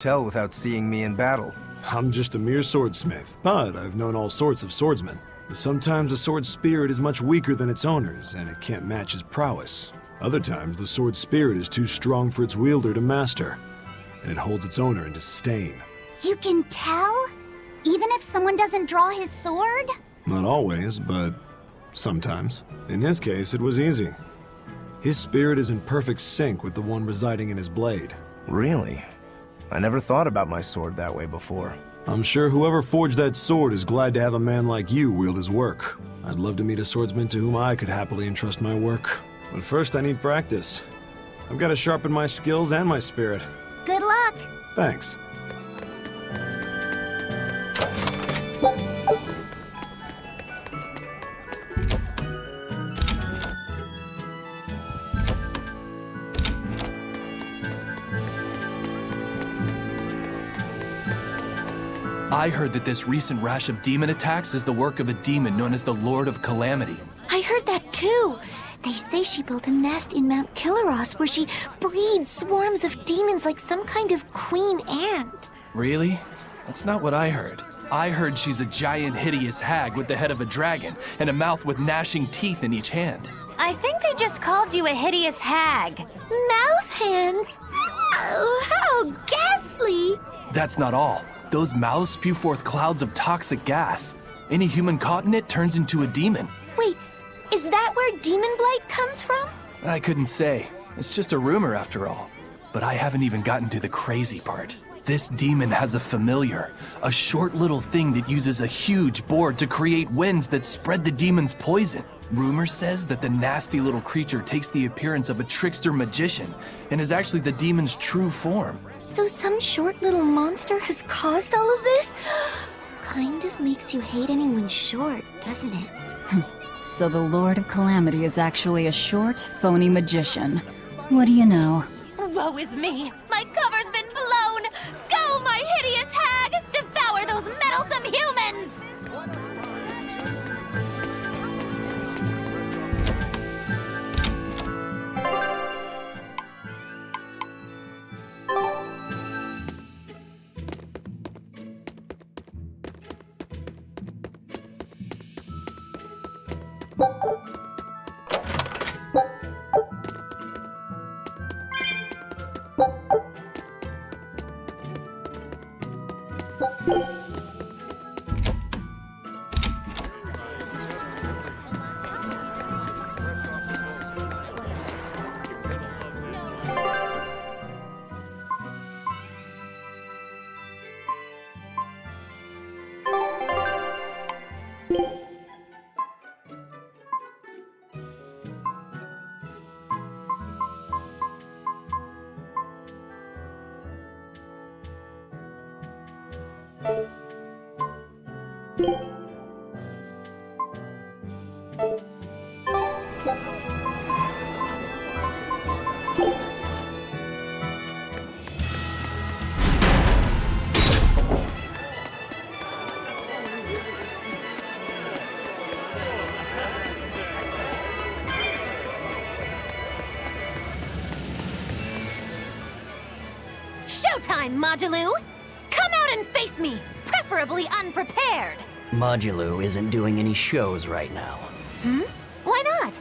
Tell without seeing me in battle. I'm just a mere swordsmith, but I've known all sorts of swordsmen. Sometimes a sword's spirit is much weaker than its owner's, and it can't match his prowess. Other times, the sword's spirit is too strong for its wielder to master, and it holds its owner in disdain. You can tell? Even if someone doesn't draw his sword? Not always, but sometimes. In his case, it was easy. His spirit is in perfect sync with the one residing in his blade. Really? I never thought about my sword that way before. I'm sure whoever forged that sword is glad to have a man like you wield his work. I'd love to meet a swordsman to whom I could happily entrust my work. But first I need practice. I've got to sharpen my skills and my spirit. Good luck! Thanks. I heard that this recent rash of demon attacks is the work of a demon known as the Lord of Calamity. I heard that too! They say she built a nest in Mount Killaros where she breeds swarms of demons like some kind of queen ant. Really? That's not what I heard. I heard she's a giant, hideous hag with the head of a dragon and a mouth with gnashing teeth in each hand. I think they just called you a hideous hag. Mouth hands? Oh, how ghastly! That's not all. Those mouths spew forth clouds of toxic gas. Any human caught in it turns into a demon. Wait, is that where demon blight comes from? I couldn't say. It's just a rumor after all. But I haven't even gotten to the crazy part. This demon has a familiar, a short little thing that uses a huge board to create winds that spread the demon's poison. Rumor says that the nasty little creature takes the appearance of a trickster magician and is actually the demon's true form. So some short little monster has caused all of this? Kind of makes you hate anyone short, doesn't it? So the Lord of Calamity is actually a short, phony magician. What do you know? Woe is me! My cover's been blown! Go, my hideous hag! Devour those meddlesome humans! Showtime, Modulou! Come out and face me, preferably unprepared! Modulou isn't doing any shows right now. Why not?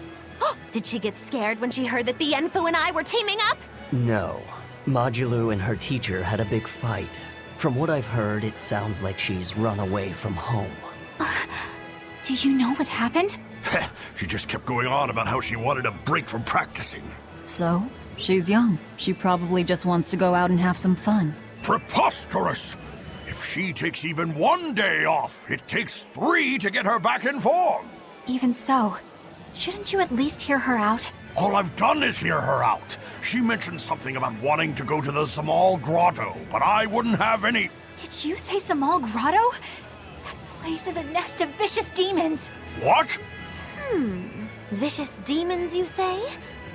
Did she get scared when she heard that Bienfu and I were teaming up? No. Modulou and her teacher had a big fight. From what I've heard, it sounds like she's run away from home. Do you know what happened? She just kept going on about how she wanted a break from practicing. So, she's young. She probably just wants to go out and have some fun. Preposterous! If she takes even one day off, it takes 3 to get her back in form. Even so, shouldn't you at least hear her out? All I've done is hear her out. She mentioned something about wanting to go to the Zamal Grotto, but I wouldn't have any... Did you say Zamal Grotto? That place is a nest of vicious demons. What? Vicious demons, you say?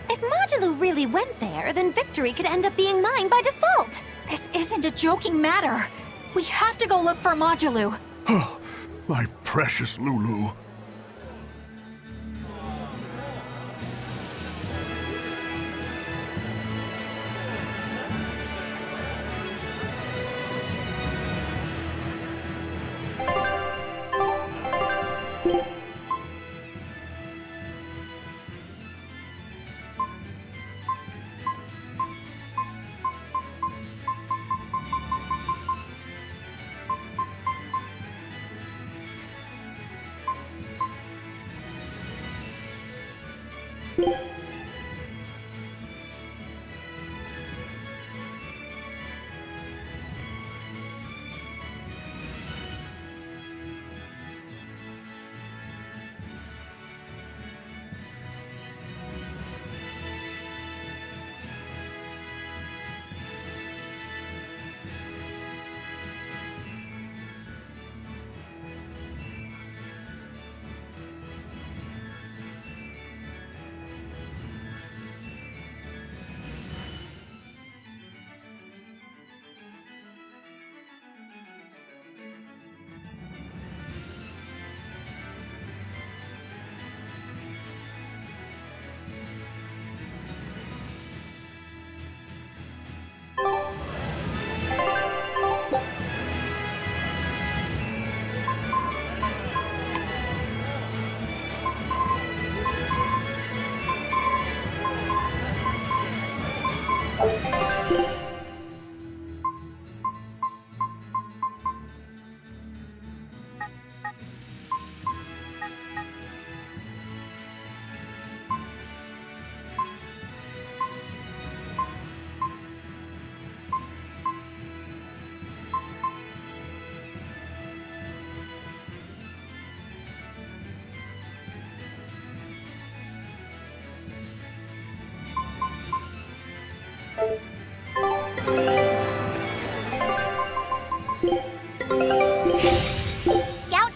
If Modulou really went there, then victory could end up being mine by default. This isn't a joking matter. We have to go look for Modulou. My precious Lulu. Scout.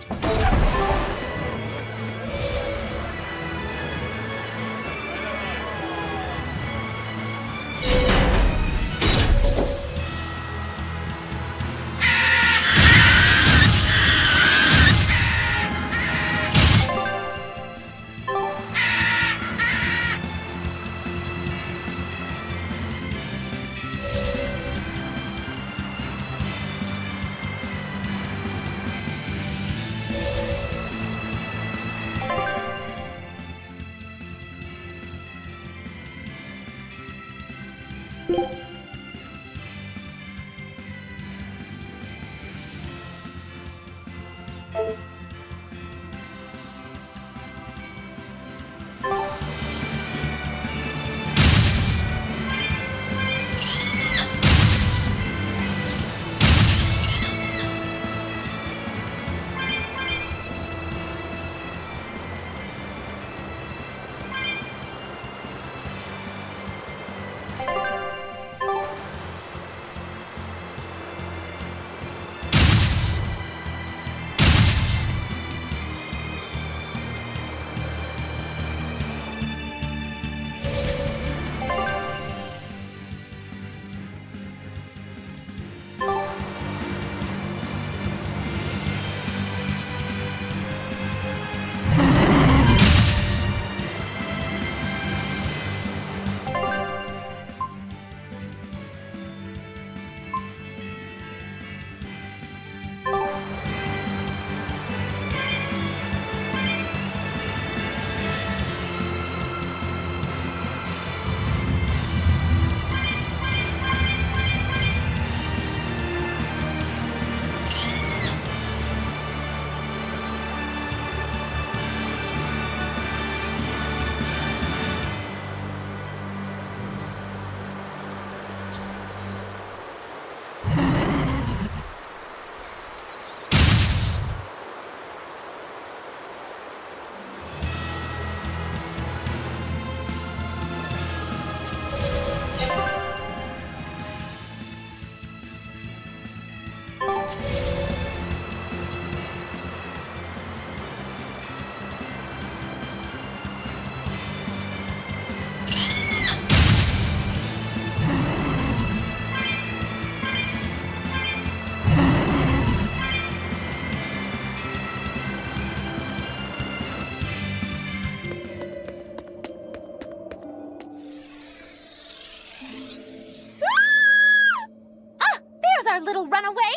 Our little runaway!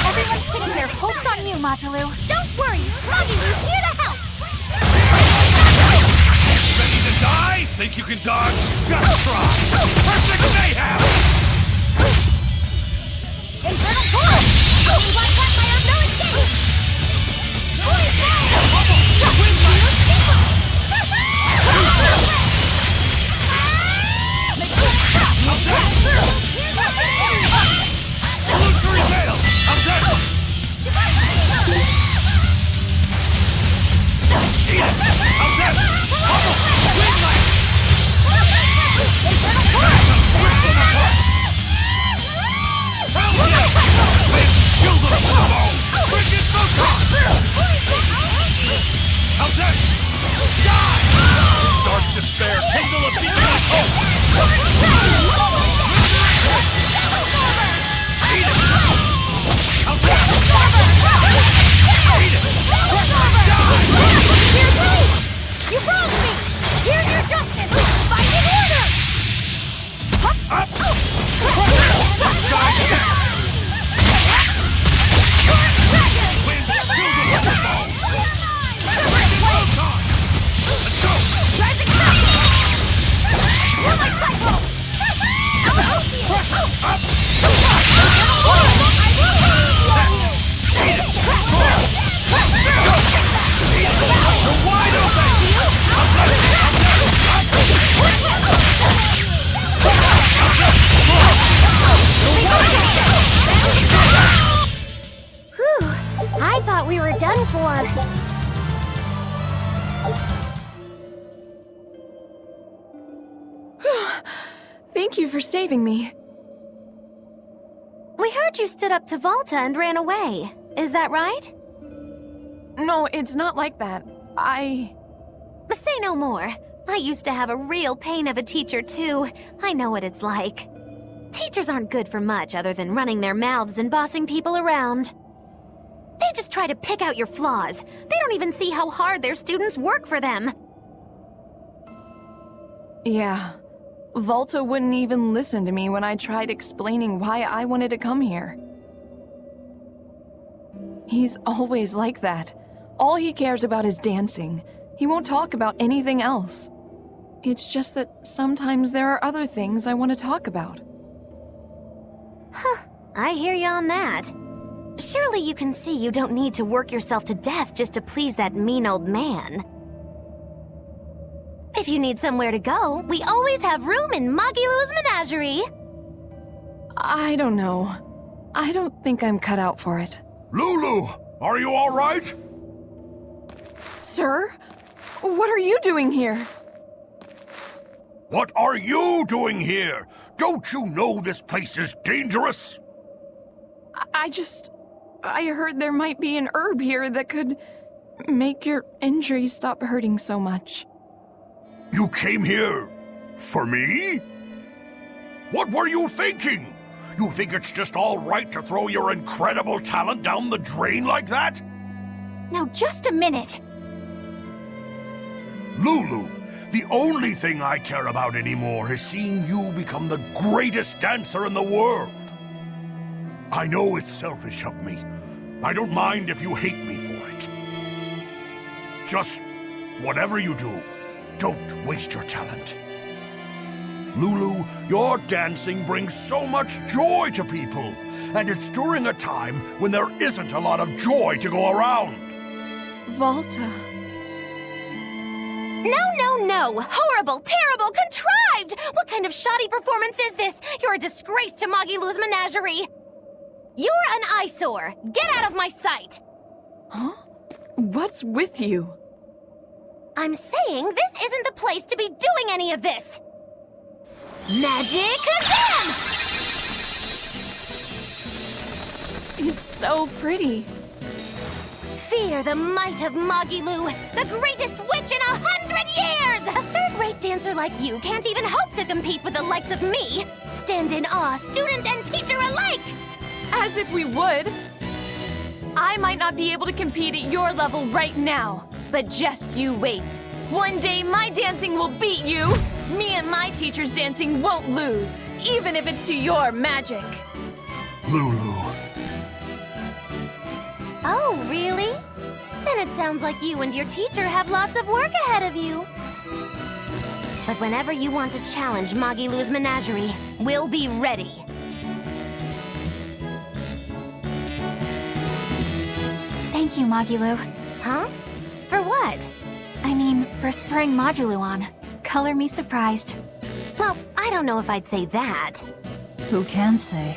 Everyone's pinning their hopes on you, Majilu. Don't worry, Majilu's here to help! Ready to die? Think you can dodge? Just try! Perfect mayhem! Infernal Torch! Only one cut by our no escape! Illusory veil! I'm dead! Eat it! I'm dead! Bubble! Wind light! Infernal Torch! Rip them apart! Hell yeah! Wind! Kill them! Bubble! Wicked Photon! I'm dead! Die! Dark despair! Kindle a beacon of hope! Eat it! I'm dead! Eat it! Here's Rose! You wronged me! Here's your justice! Fight in order! Up! Die again! Wind! Kill them with the ball! Wicked Photon! Let's go! Rising Mascot! You're my cycle! Up! You're wide open! Whew! I thought we were done for. Thank you for saving me. We heard you stood up to Volta and ran away. Is that right? No, it's not like that. Say no more. I used to have a real pain of a teacher, too. I know what it's like. Teachers aren't good for much other than running their mouths and bossing people around. They just try to pick out your flaws. They don't even see how hard their students work for them. Yeah. Volta wouldn't even listen to me when I tried explaining why I wanted to come here. He's always like that. All he cares about is dancing. He won't talk about anything else. It's just that sometimes there are other things I want to talk about. Huh, I hear you on that. Surely you can see you don't need to work yourself to death just to please that mean old man. If you need somewhere to go, we always have room in Magilou's menagerie. I don't know. I don't think I'm cut out for it. Lulu, are you all right? Sir? What are you doing here? What are you doing here? Don't you know this place is dangerous? I heard there might be an herb here that could make your injuries stop hurting so much. You came here for me? What were you thinking? You think it's just all right to throw your incredible talent down the drain like that? Now just a minute. Lulu, the only thing I care about anymore is seeing you become the greatest dancer in the world. I know it's selfish of me. I don't mind if you hate me for it. Just whatever you do, don't waste your talent. Lulu, your dancing brings so much joy to people, and it's during a time when there isn't a lot of joy to go around. Volta. No! Horrible, terrible, contrived! What kind of shoddy performance is this? You're a disgrace to Magilou's menagerie! You're an eyesore! Get out of my sight! Huh? What's with you? I'm saying this isn't the place to be doing any of this! Magic Kazam! It's so pretty. Fear the might of Magilou, the greatest witch in 100 years! A third-rate dancer like you can't even hope to compete with the likes of me! Stand in awe, student and teacher alike! As if we would. I might not be able to compete at your level right now, but just you wait. One day my dancing will beat you. Me and my teacher's dancing won't lose, even if it's to your magic. Lulu. Oh, really? Then it sounds like you and your teacher have lots of work ahead of you. But whenever you want to challenge Magilou's menagerie, we'll be ready. Thank you, Magilou. Huh? For what? I mean, for spurring Magilou on. Color me surprised. Well, I don't know if I'd say that. Who can say?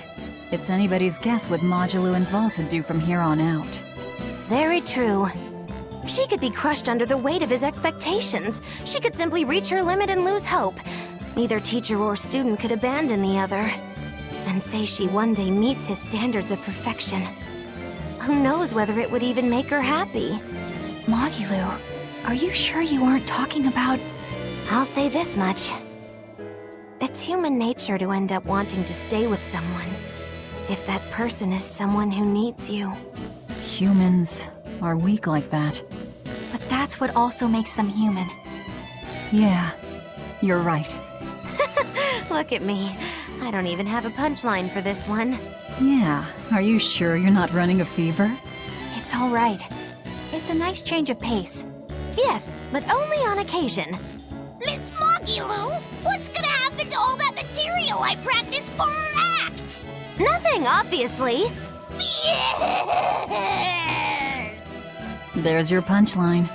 It's anybody's guess what Magilou and Volta do from here on out. Very true. She could be crushed under the weight of his expectations. She could simply reach her limit and lose hope. Neither teacher or student could abandon the other. And say she one day meets his standards of perfection. Who knows whether it would even make her happy? Magilou, are you sure you aren't talking about... I'll say this much. It's human nature to end up wanting to stay with someone, if that person is someone who needs you. Humans are weak like that. But that's what also makes them human. Yeah, you're right. Look at me. I don't even have a punchline for this one. Yeah, are you sure you're not running a fever? It's all right. It's a nice change of pace. Yes, but only on occasion. Miss Magilou, what's gonna happen to all that material I practiced for her act? Nothing, obviously. Yeah! There's your punchline.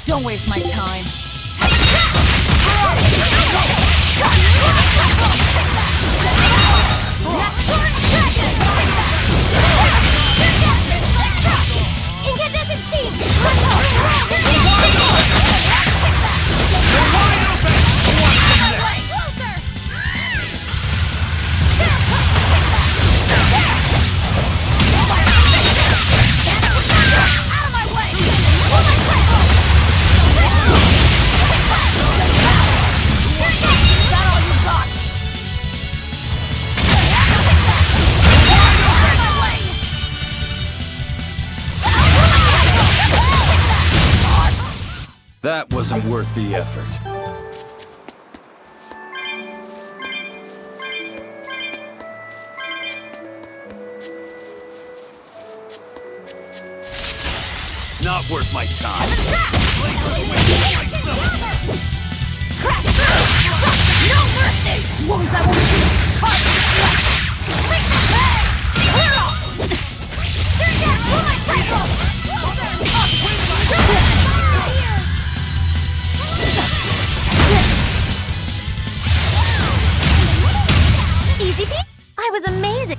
Don't waste my time. Out of my way! That wasn't worth the effort. Not worth my time. Crash through! No mercy! Wounds I won't shoot! Clear off! Turn down! Pull my cycle! Easy peasy. I was amazing.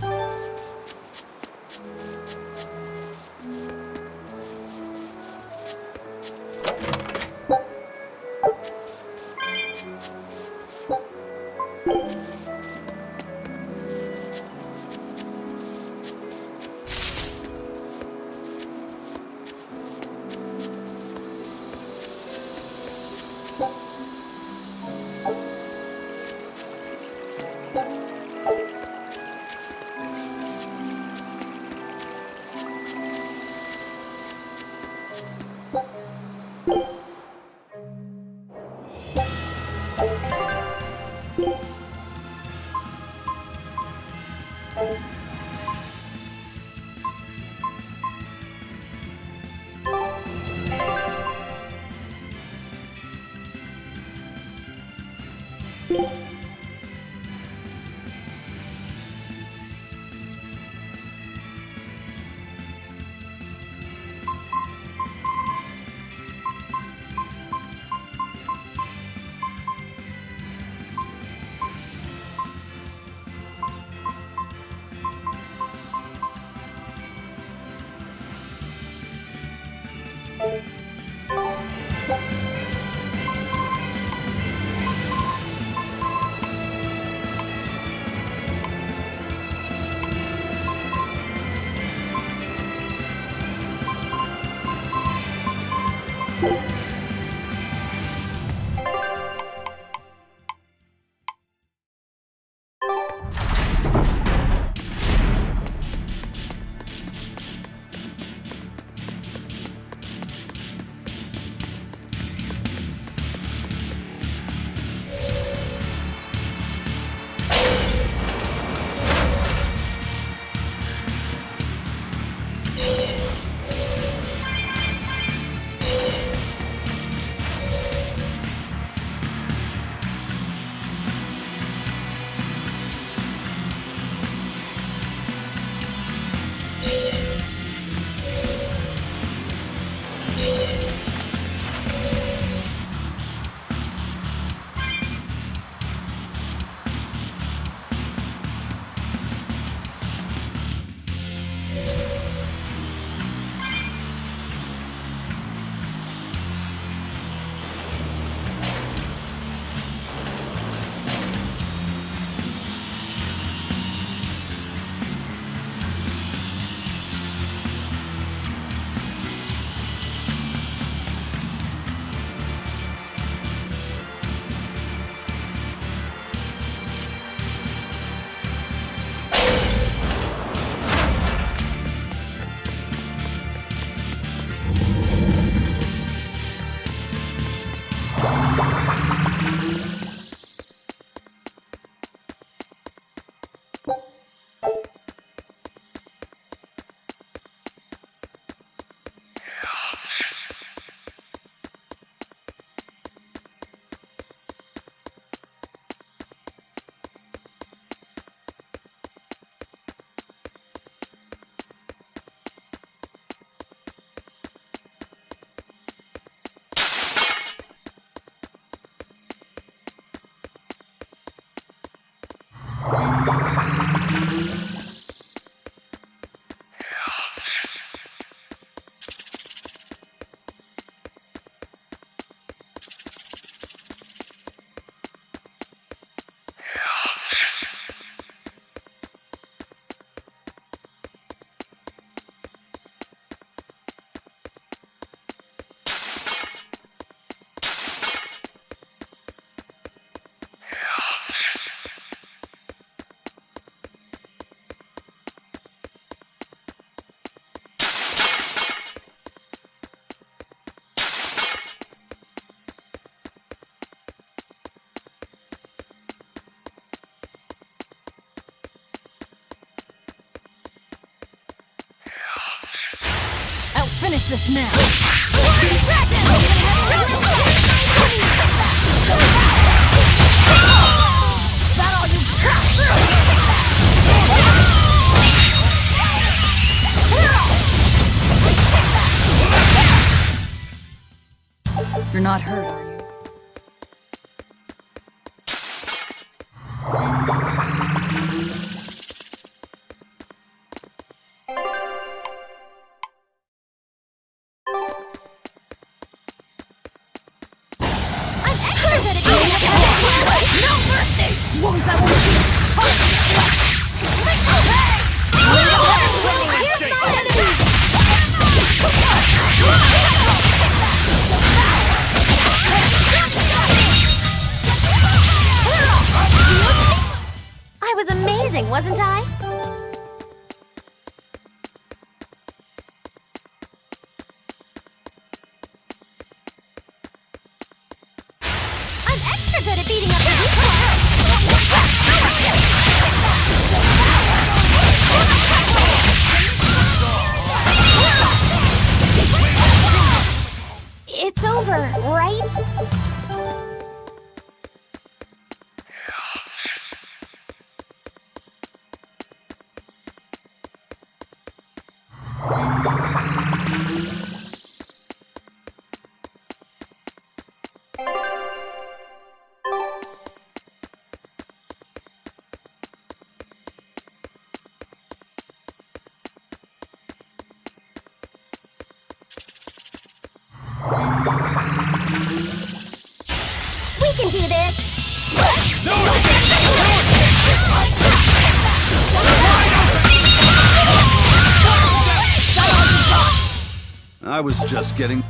this now! You're not hurt, are you? I was amazing, wasn't I? I'm extra good at beating up the weak spots. It's over, right? We can do this! I was just getting...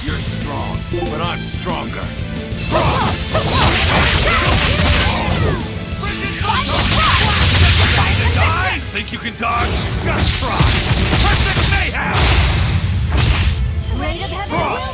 You're strong, but I'm stronger. Think you can dodge? Just try! Perfect mayhem! Raid of heaven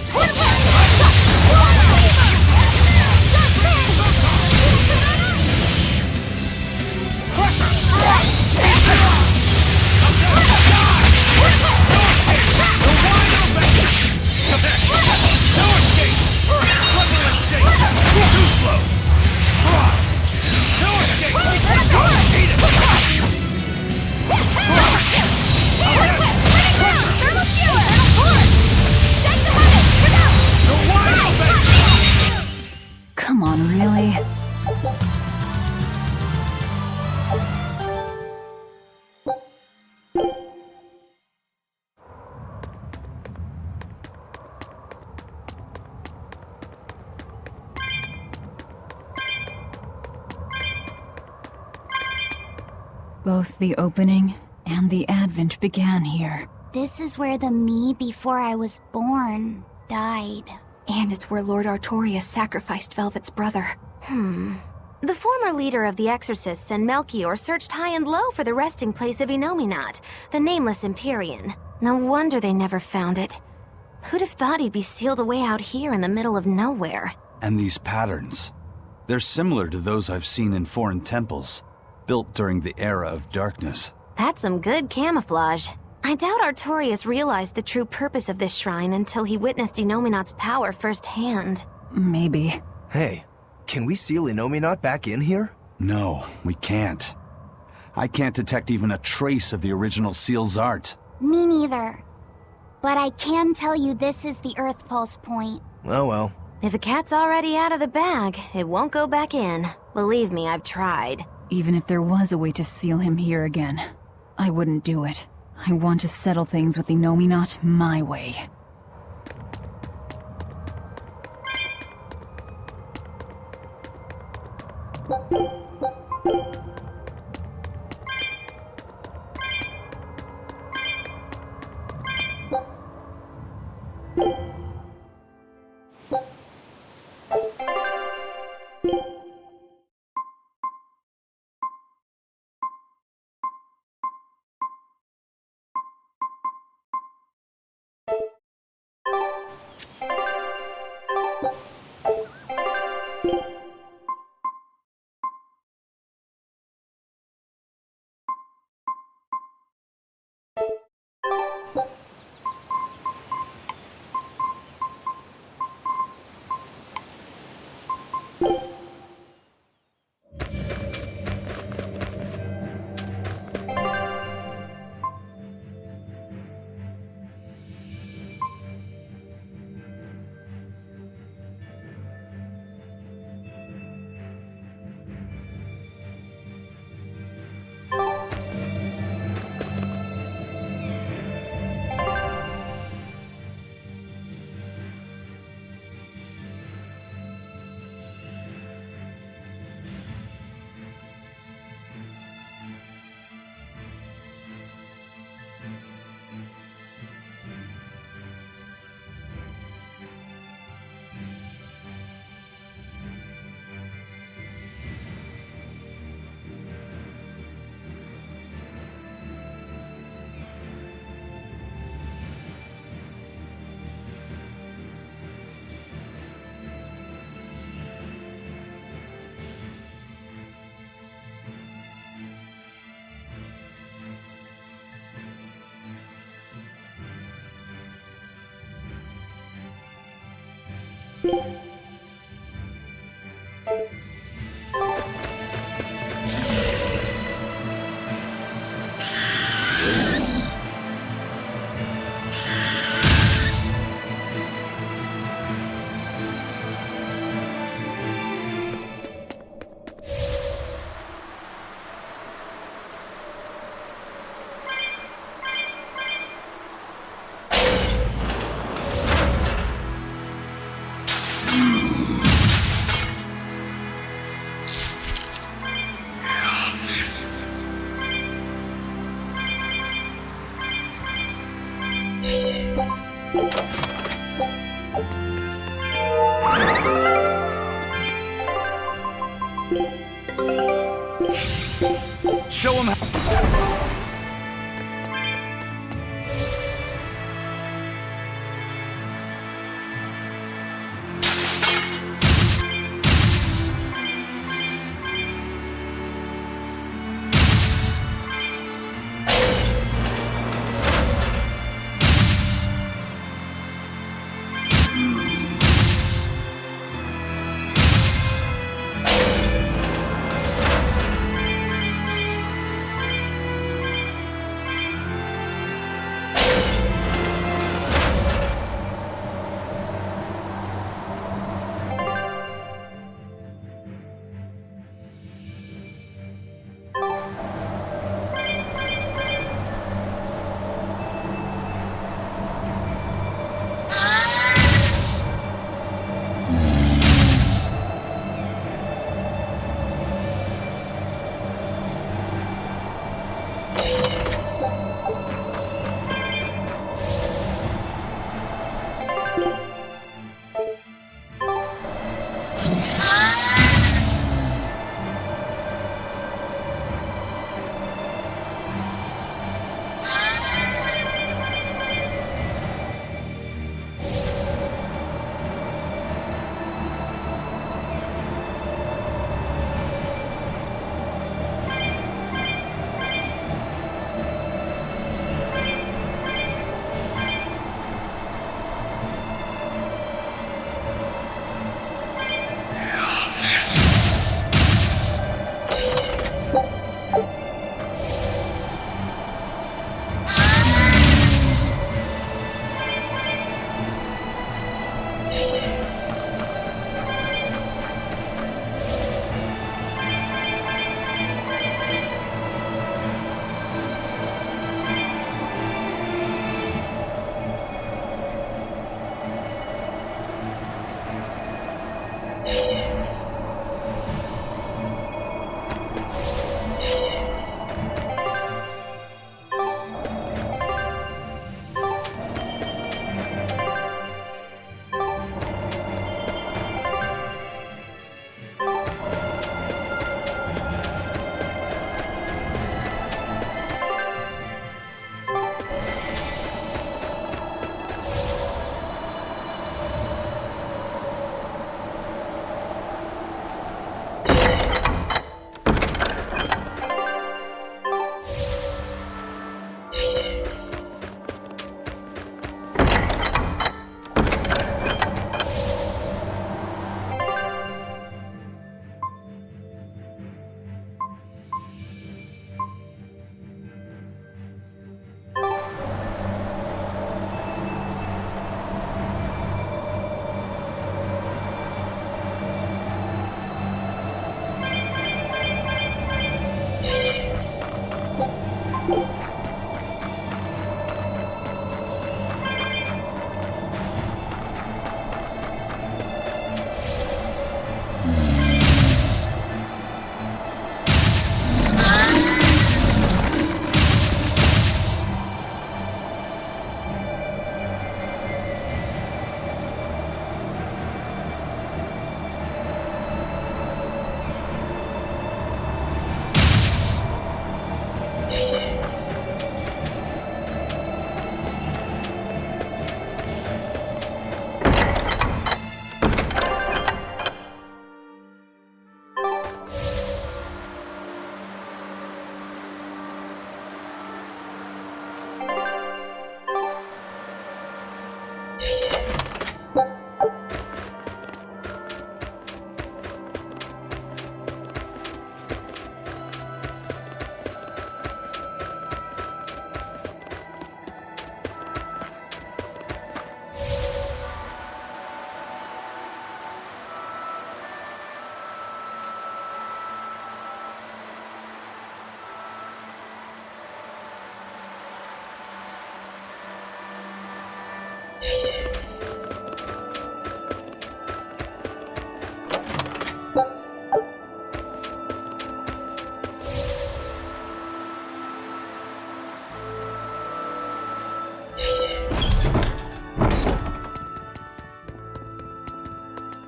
Come on, really? Both the opening and the advent began here. This is where the me before I was born died. And it's where Lord Artorius sacrificed Velvet's brother. The former leader of the Exorcists and Melchior searched high and low for the resting place of Enominat, the nameless Empyrean. No wonder they never found it. Who'd have thought he'd be sealed away out here in the middle of nowhere? And these patterns. They're similar to those I've seen in foreign temples, built during the era of darkness. That's some good camouflage. I doubt Artorius realized the true purpose of this shrine until he witnessed Enominat's power firsthand. Maybe. Hey, can we seal Enominat back in here? No, we can't. I can't detect even a trace of the original seal's art. Me neither. But I can tell you this is the Earth Pulse point. Oh well. If a cat's already out of the bag, it won't go back in. Believe me, I've tried. Even if there was a way to seal him here again, I wouldn't do it. I want to settle things with Enominat my way. Show him how.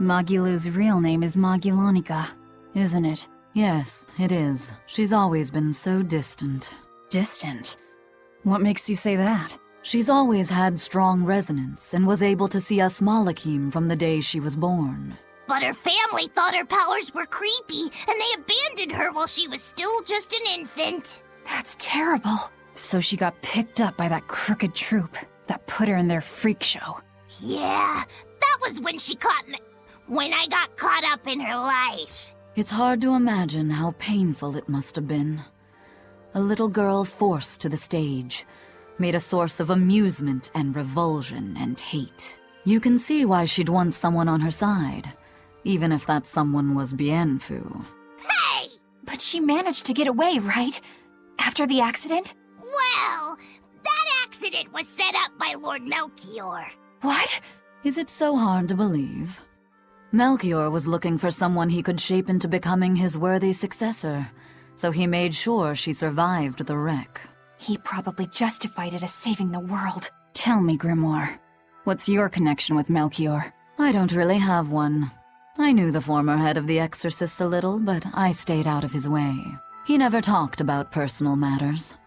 Magilu's real name is Magilanica, isn't it? Yes, it is. She's always been so distant. Distant? What makes you say that? She's always had strong resonance and was able to see us Malakim from the day she was born. But her family thought her powers were creepy, and they abandoned her while she was still just an infant. That's terrible. So she got picked up by that crooked troupe that put her in their freak show. Yeah, that was when when I got caught up in her life. It's hard to imagine how painful it must have been. A little girl forced to the stage, made a source of amusement and revulsion and hate. You can see why she'd want someone on her side, even if that someone was Bienfu. Hey! But she managed to get away, right? After the accident? Well, that accident was set up by Lord Melchior. What? Is it so hard to believe? Melchior was looking for someone he could shape into becoming his worthy successor, so he made sure she survived the wreck. He probably justified it as saving the world. Tell me, Grimoire, what's your connection with Melchior? I don't really have one. I knew the former head of the Exorcist a little, but I stayed out of his way. He never talked about personal matters.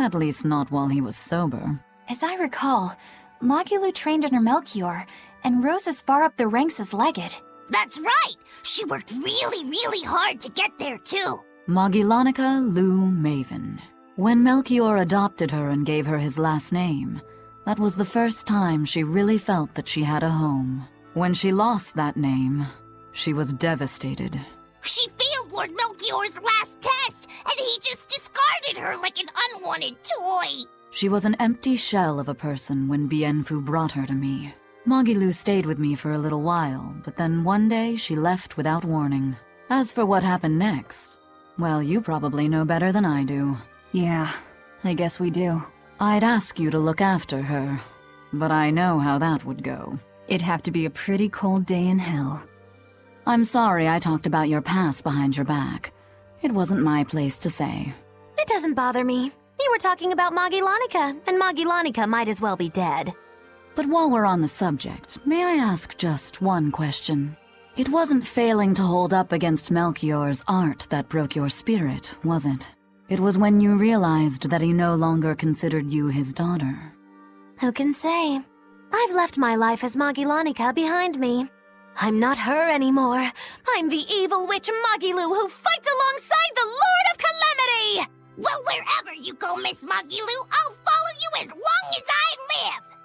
At least not while he was sober. As I recall, Magilu trained under Melchior and rose as far up the ranks as Legate. That's right! She worked really, really hard to get there, too. Magilanica Lou Maven. When Melchior adopted her and gave her his last name, that was the first time she really felt that she had a home. When she lost that name, she was devastated. She failed Lord Melchior's last test, and he just discarded her like an unwanted toy. She was an empty shell of a person when Bienfu brought her to me. Magilu stayed with me for a little while, but then one day she left without warning. As for what happened next, well, you probably know better than I do. Yeah, I guess we do. I'd ask you to look after her, but I know how that would go. It'd have to be a pretty cold day in hell. I'm sorry I talked about your past behind your back. It wasn't my place to say. It doesn't bother me. You were talking about Magilanica, and Magilanica might as well be dead. But while we're on the subject, may I ask just one question? It wasn't failing to hold up against Melchior's art that broke your spirit, was it? It was when you realized that he no longer considered you his daughter. Who can say? I've left my life as Magilanica behind me. I'm not her anymore. I'm the evil witch Magilu who fights alongside the Lord of Calamity! Well, wherever you go, Miss Magilu, I'll follow you as long as I live!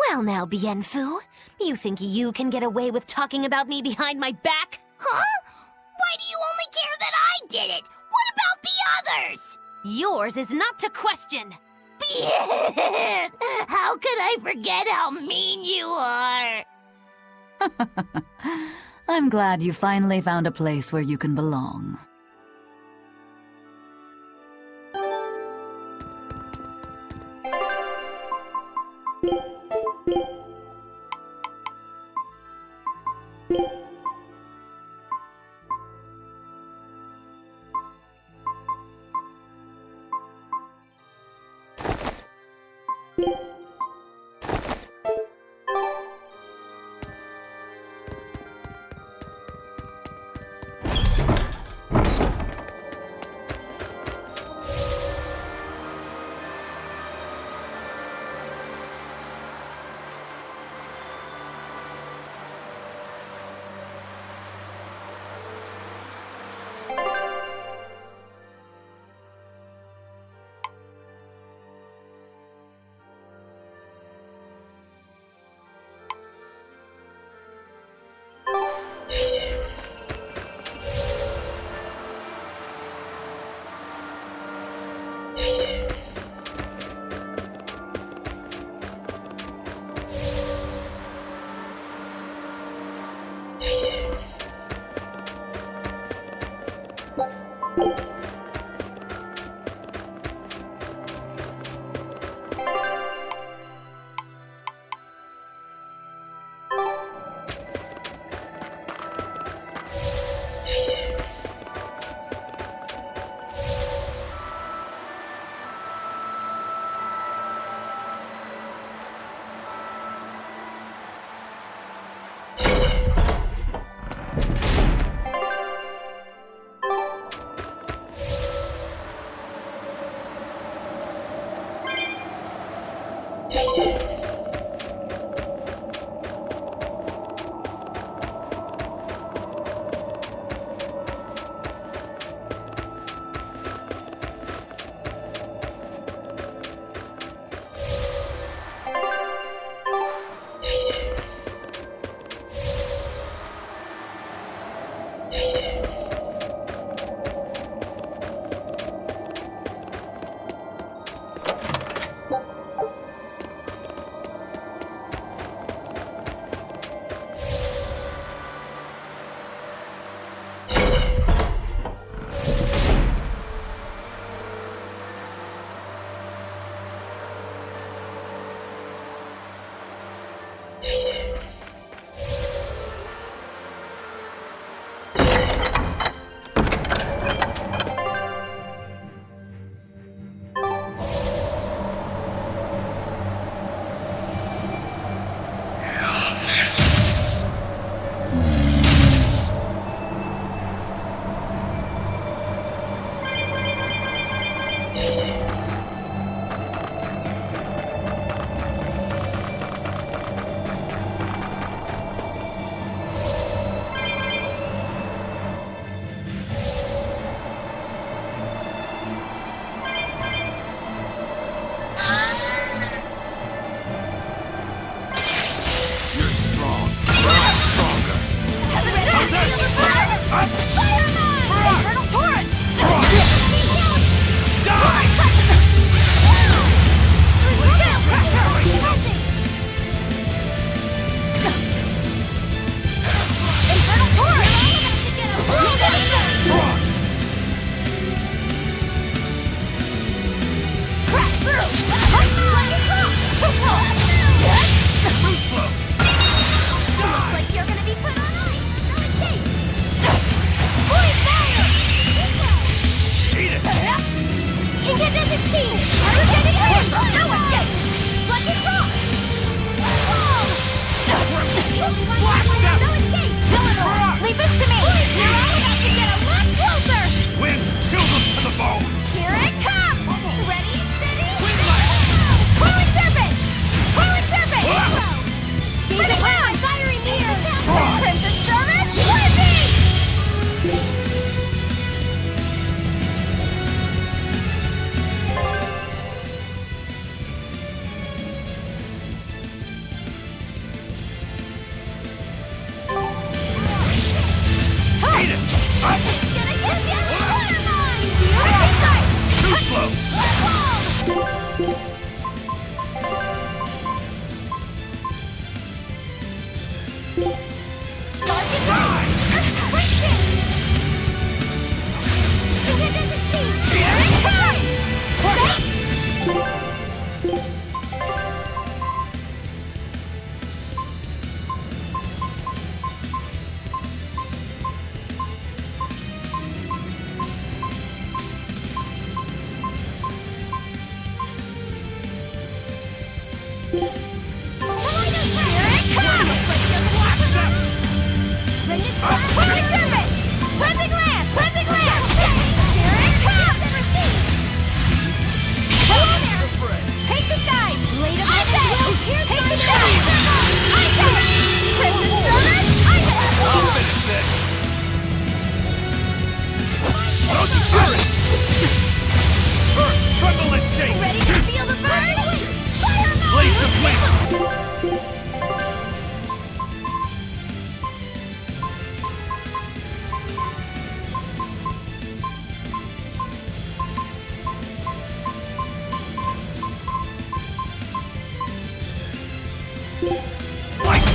Well now, Bienfu, you think you can get away with talking about me behind my back? Huh? Why do you only care that I did it? What about the others? Yours is not to question. How could I forget how mean you are? I'm glad you finally found a place where you can belong.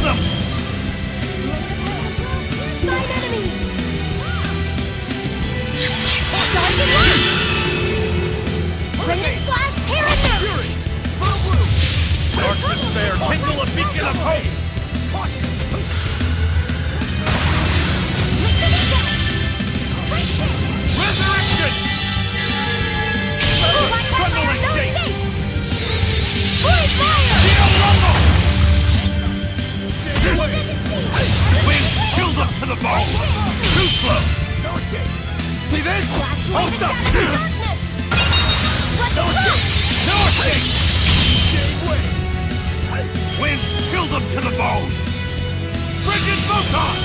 them! Five enemies! Raven Slash, Terran Fury! Dark despair, kindle a beacon of hope! Resurrection! Trundle and shake! Void Fire! Neo Rumble! Wind chilled up to the bone! Too slow! See this? Hold up! No escape! Wind chilled them to the bone! Frigid Photon!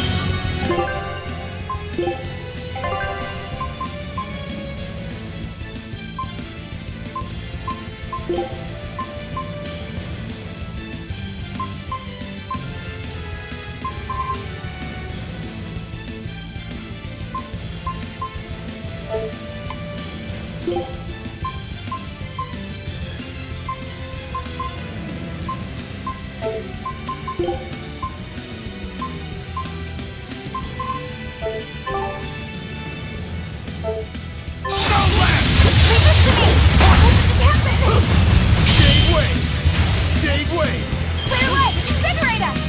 Clear way! Invigorate us!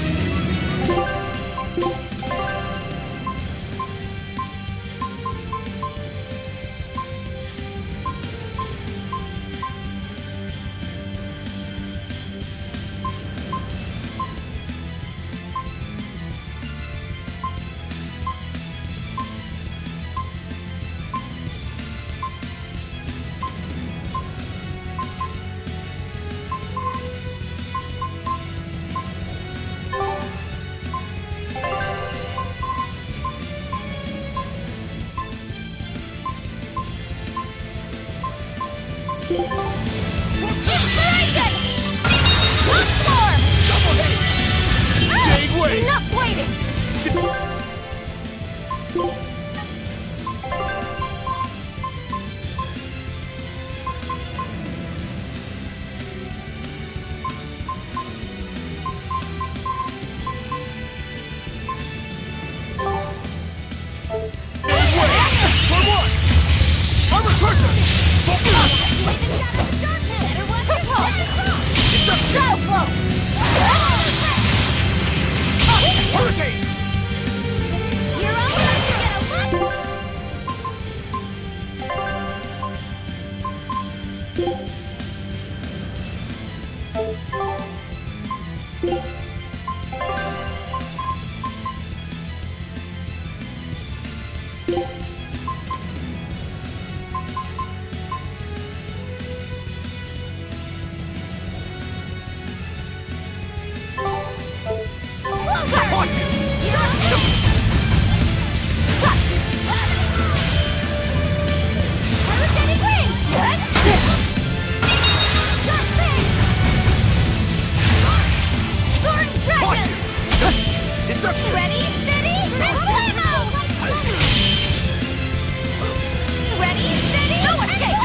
Inspiration! Lock form! Jade Wave! Enough waiting! Ready, steady, Blammo! Ready, steady, no escape!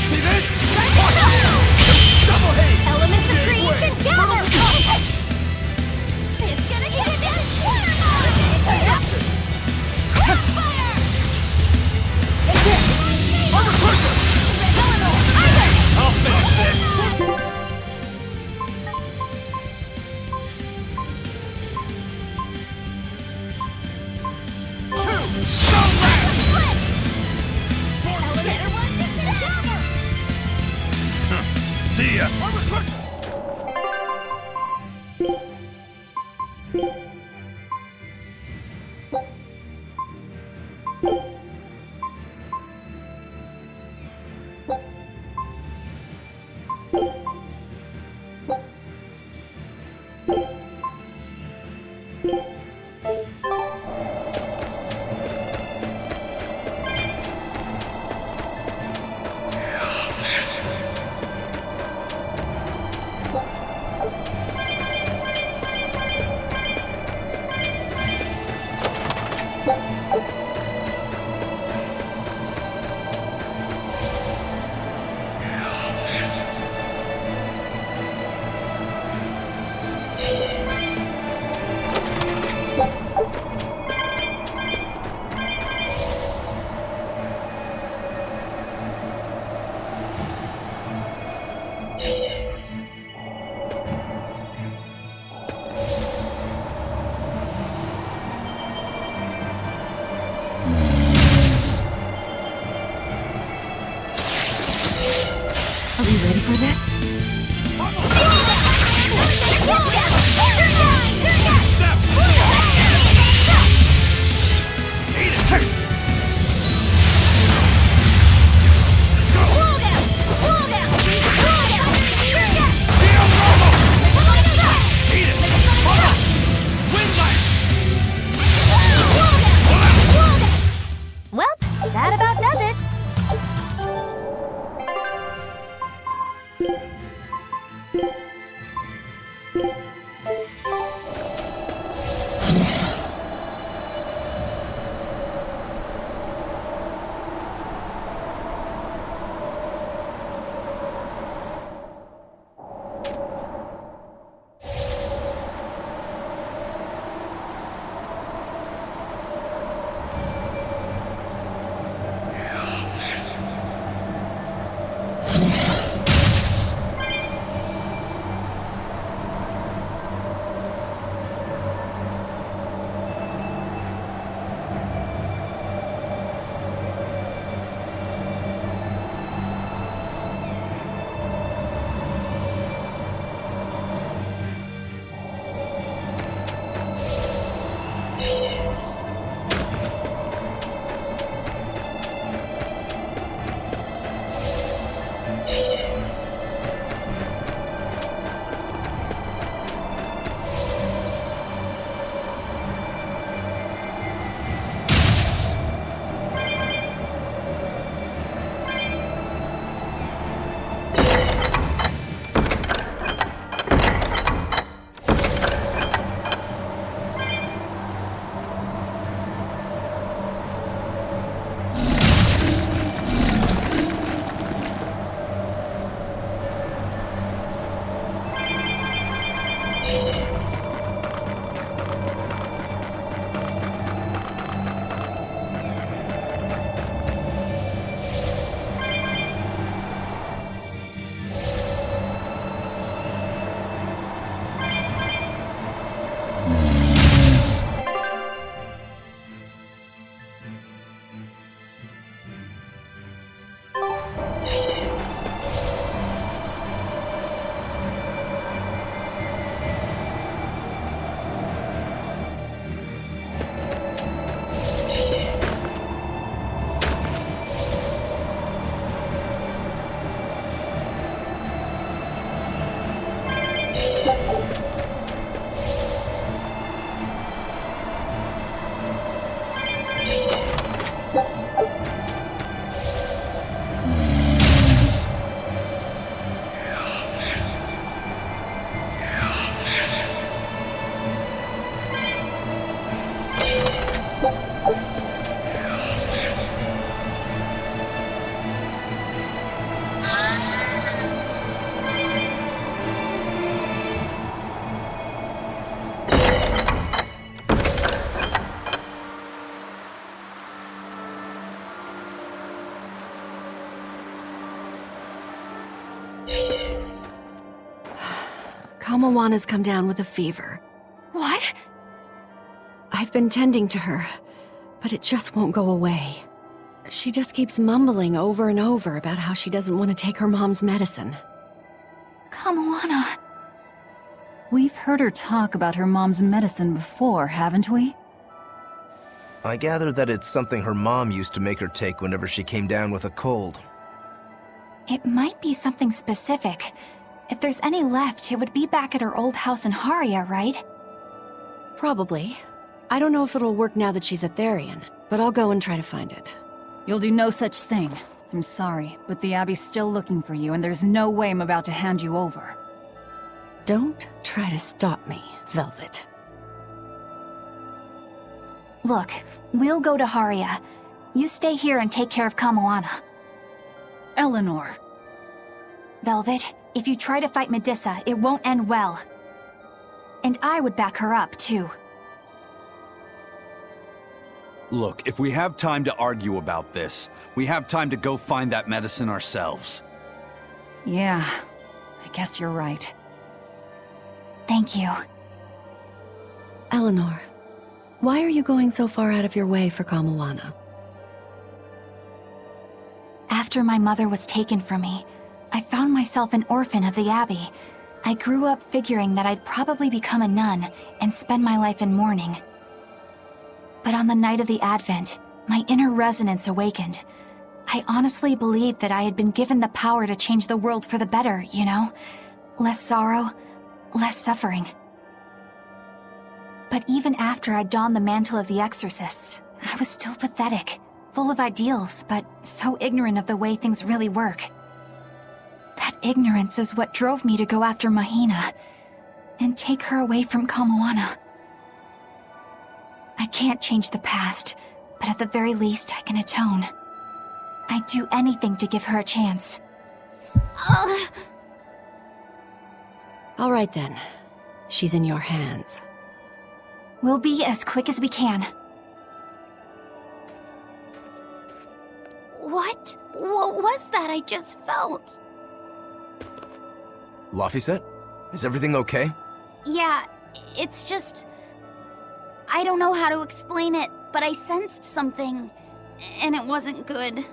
See this? Double hate! Elements of creation gather! It's gonna get it in Crossfire! I'll finish this! See ya! for this? Well, that about does it. Kamawana's come down with a fever. What? I've been tending to her, but it just won't go away. She just keeps mumbling over and over about how she doesn't want to take her mom's medicine. Kamawana. We've heard her talk about her mom's medicine before, haven't we? I gather that it's something her mom used to make her take whenever she came down with a cold. It might be something specific. If there's any left, it would be back at her old house in Haria, right? Probably. I don't know if it'll work now that she's a Therian, but I'll go and try to find it. You'll do no such thing. I'm sorry, but the Abbey's still looking for you, and there's no way I'm about to hand you over. Don't try to stop me, Velvet. Look, we'll go to Haria. You stay here and take care of Kamawana. Eleanor. Velvet, if you try to fight Medissa, it won't end well. And I would back her up, too. Look, if we have time to argue about this, we have time to go find that medicine ourselves. Yeah, I guess you're right. Thank you. Eleanor, why are you going so far out of your way for Kamawana? After my mother was taken from me, I found myself an orphan of the Abbey. I grew up figuring that I'd probably become a nun and spend my life in mourning. But on the night of the Advent, my inner resonance awakened. I honestly believed that I had been given the power to change the world for the better, you know? Less sorrow, less suffering. But even after I donned the mantle of the exorcists, I was still pathetic, full of ideals, but so ignorant of the way things really work. That ignorance is what drove me to go after Mahina and take her away from Kamoana. I can't change the past, but at the very least I can atone. I'd do anything to give her a chance. All right then. She's in your hands. We'll be as quick as we can. What was that I just felt? Laphicet? Is everything okay? Yeah, it's just... I don't know how to explain it, but I sensed something, and it wasn't good.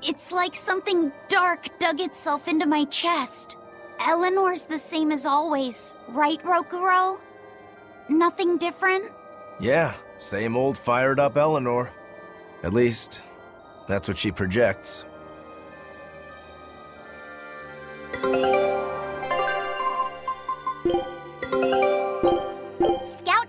It's like something dark dug itself into my chest. Eleanor's the same as always, right, Rokuro? Nothing different? Yeah, same old fired up Eleanor. At least, that's what she projects. Scout...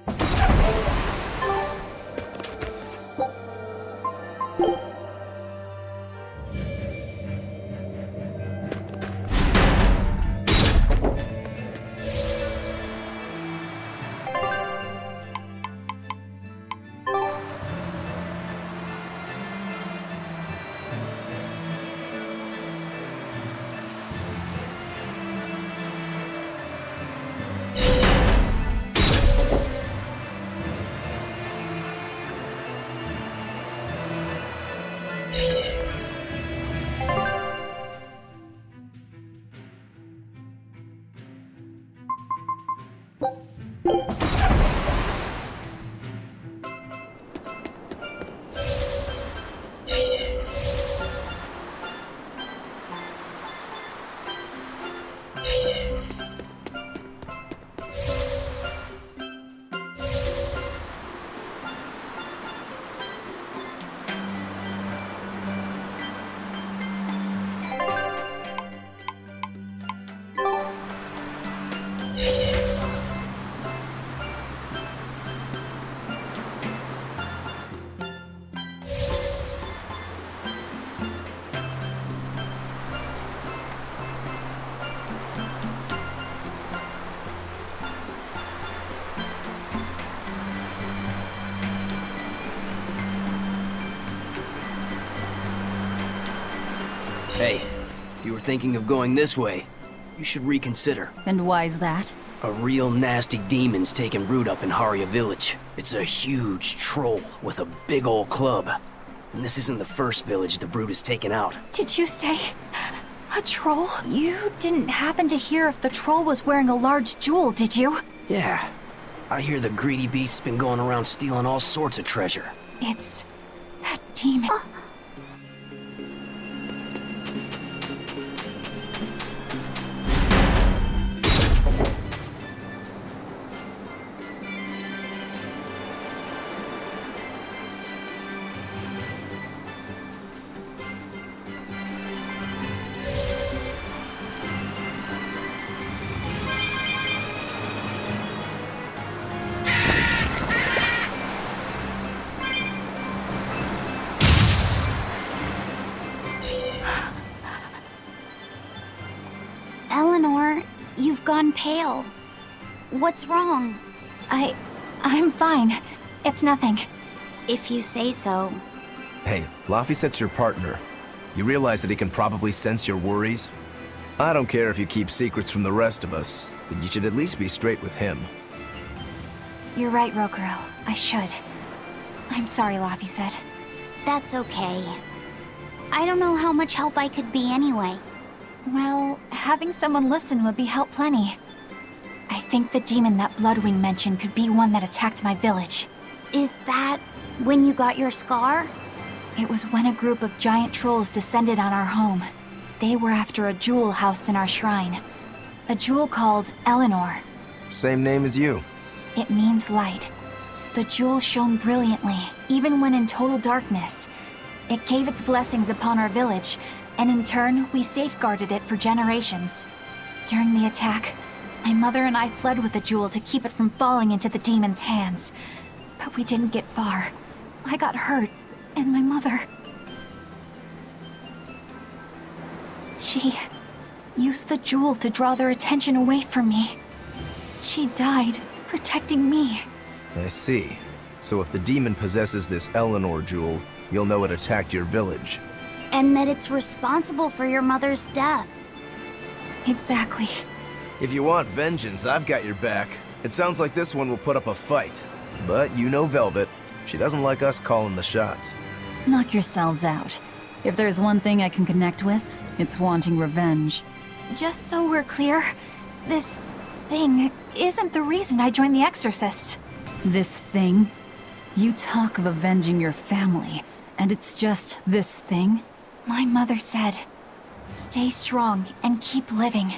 Hey, if you were thinking of going this way, you should reconsider. And why's that? A real nasty demon's taken root up in Haria village. It's a huge troll with a big old club. And this isn't the first village the brute has taken out. Did you say a troll? You didn't happen to hear if the troll was wearing a large jewel, did you? Yeah, I hear the greedy beast's been going around stealing all sorts of treasure. It's that demon. Eleanor, you've gone pale. What's wrong? I'm fine. It's nothing. If you say so. Hey, Laphicet's your partner. You realize that he can probably sense your worries? I don't care if you keep secrets from the rest of us, but you should at least be straight with him. You're right, Rokuro. I should. I'm sorry, Laphicet. That's okay. I don't know how much help I could be anyway. Well, having someone listen would be help plenty. I think the demon that Bloodwing mentioned could be one that attacked my village. Is that when you got your scar? It was when a group of giant trolls descended on our home. They were after a jewel housed in our shrine. A jewel called Eleanor. Same name as you. It means light. The jewel shone brilliantly, even when in total darkness. It gave its blessings upon our village, and in turn, we safeguarded it for generations. During the attack, my mother and I fled with the jewel to keep it from falling into the demon's hands. But we didn't get far. I got hurt, and my mother... She used the jewel to draw their attention away from me. She died, protecting me. I see. So if the demon possesses this Eleanor jewel, you'll know it attacked your village. And that it's responsible for your mother's death. Exactly. If you want vengeance, I've got your back. It sounds like this one will put up a fight. But you know Velvet. She doesn't like us calling the shots. Knock yourselves out. If there's one thing I can connect with, it's wanting revenge. Just so we're clear, this thing isn't the reason I joined the Exorcists. This thing? You talk of avenging your family, and it's just this thing? My mother said, "Stay strong and keep living."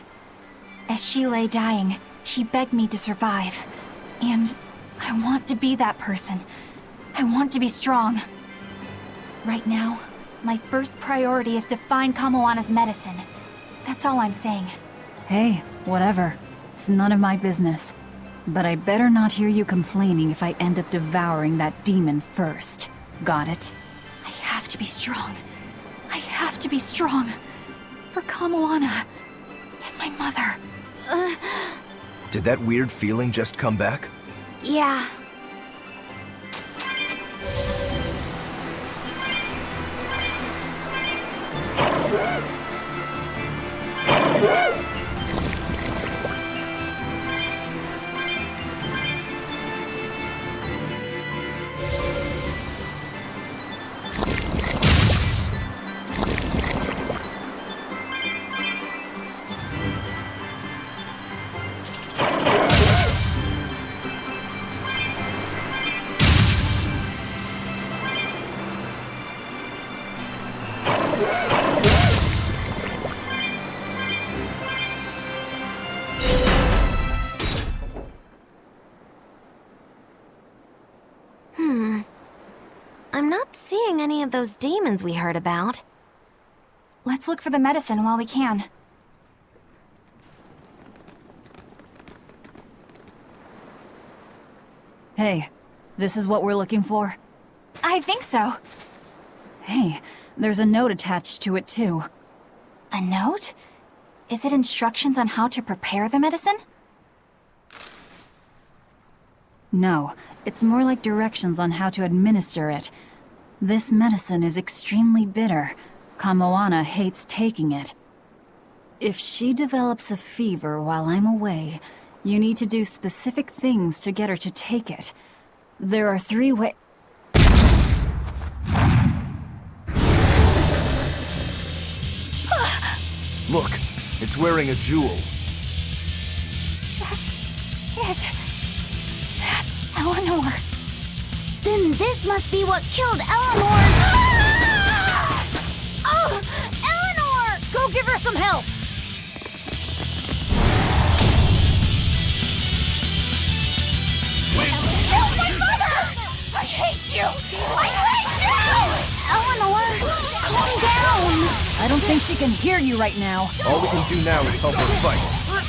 As she lay dying, she begged me to survive. And I want to be that person. I want to be strong. Right now, my first priority is to find Kamoana's medicine. That's all I'm saying. Hey, whatever. It's none of my business. But I better not hear you complaining if I end up devouring that demon first. Got it? I have to be strong. I have to be strong. For Kamoana and my mother. Did that weird feeling just come back? Yeah. I'm not seeing any of those demons we heard about. Let's look for the medicine while we can. Hey, this is what we're looking for? I think so. Hey, there's a note attached to it too. A note? Is it instructions on how to prepare the medicine? No, it's more like directions on how to administer it. This medicine is extremely bitter. Kamoana hates taking it. If she develops a fever while I'm away, you need to do specific things to get her to take it. There are 3 ways. Look, it's wearing a jewel. That's it. That's Eleanor. Then this must be what killed Eleanor's... Oh! Eleanor! Go give her some help! Kill my mother! I hate you! I hate you! Eleanor, calm down! I don't think she can hear you right now. All we can do now is help her fight.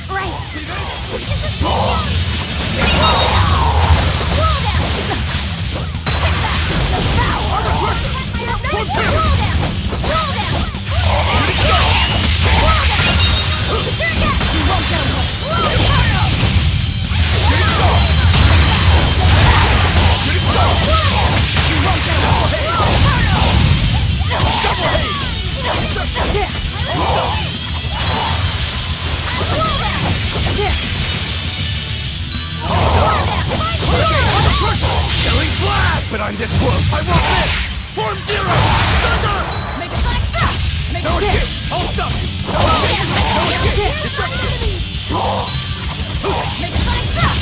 Right. But I'm this close. I want this! Form zero! Thunder! Make it like that! Make No it escape! Hold stuff! No escape! No escape! Destruction! Make it like that!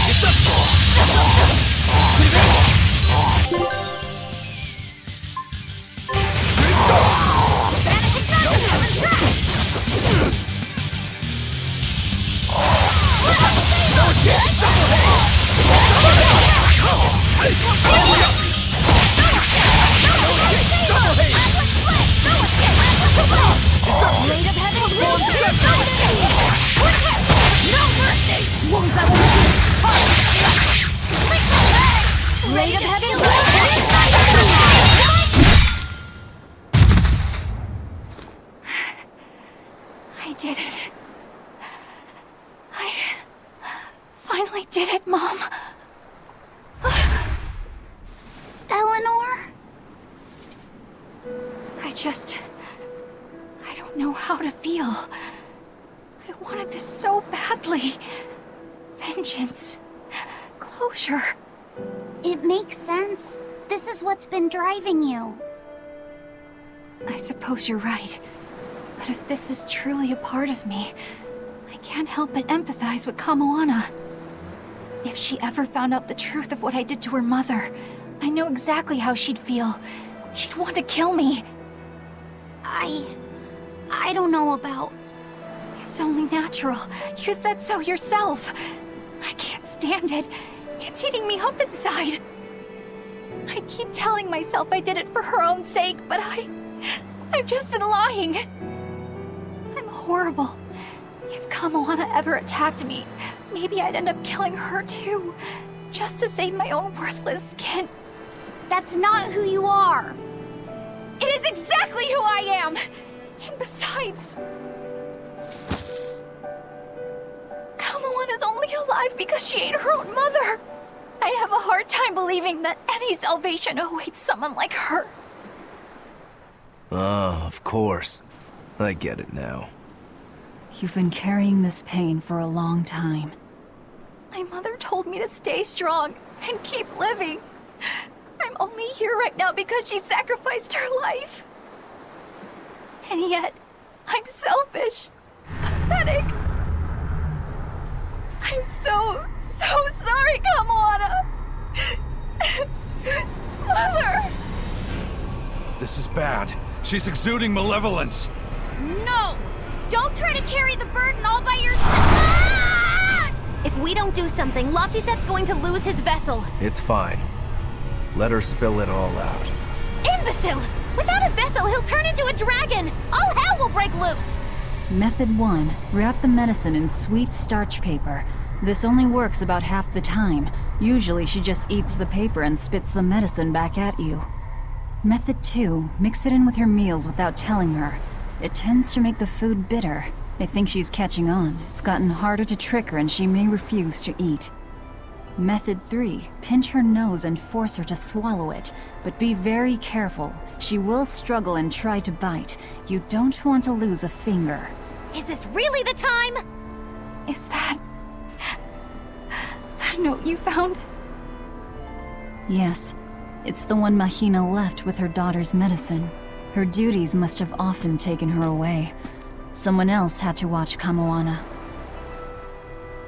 It's up! I did it. I finally did it, Mom. Eleanor? I don't know how to feel. I wanted this so badly. Vengeance. Closure. It makes sense. This is what's been driving you. I suppose you're right. But if this is truly a part of me, I can't help but empathize with Kamoana. If she ever found out the truth of what I did to her mother, I know exactly how she'd feel. She'd want to kill me. I don't know about... It's only natural. You said so yourself. I can't stand it. It's eating me up inside. I keep telling myself I did it for her own sake, but I've just been lying. I'm horrible. If Kamoana ever attacked me, maybe I'd end up killing her too, just to save my own worthless skin. That's not who you are. It is exactly who I am! And besides... Kamoana's only alive because she ate her own mother! I have a hard time believing that any salvation awaits someone like her. Ah, of course. I get it now. You've been carrying this pain for a long time. My mother told me to stay strong and keep living. I'm only here right now because she sacrificed her life. And yet, I'm selfish, pathetic. I'm so sorry, Kamoana. Mother! This is bad. She's exuding malevolence. No! Don't try to carry the burden all by yourself! Ah! If we don't do something, Laphicet's going to lose his vessel. It's fine. Let her spill it all out. Imbecile! Without a vessel, he'll turn into a dragon! All hell will break loose! Method 1. Wrap the medicine in sweet starch paper. This only works about half the time. Usually she just eats the paper and spits the medicine back at you. Method 2. Mix it in with her meals without telling her. It tends to make the food bitter. I think she's catching on. It's gotten harder to trick her and she may refuse to eat. Method 3. Pinch her nose and force her to swallow it. But be very careful. She will struggle and try to bite. You don't want to lose a finger. Is this really the time? Is that note you found? Yes. It's the one Mahina left with her daughter's medicine. Her duties must have often taken her away. Someone else had to watch Kamoana.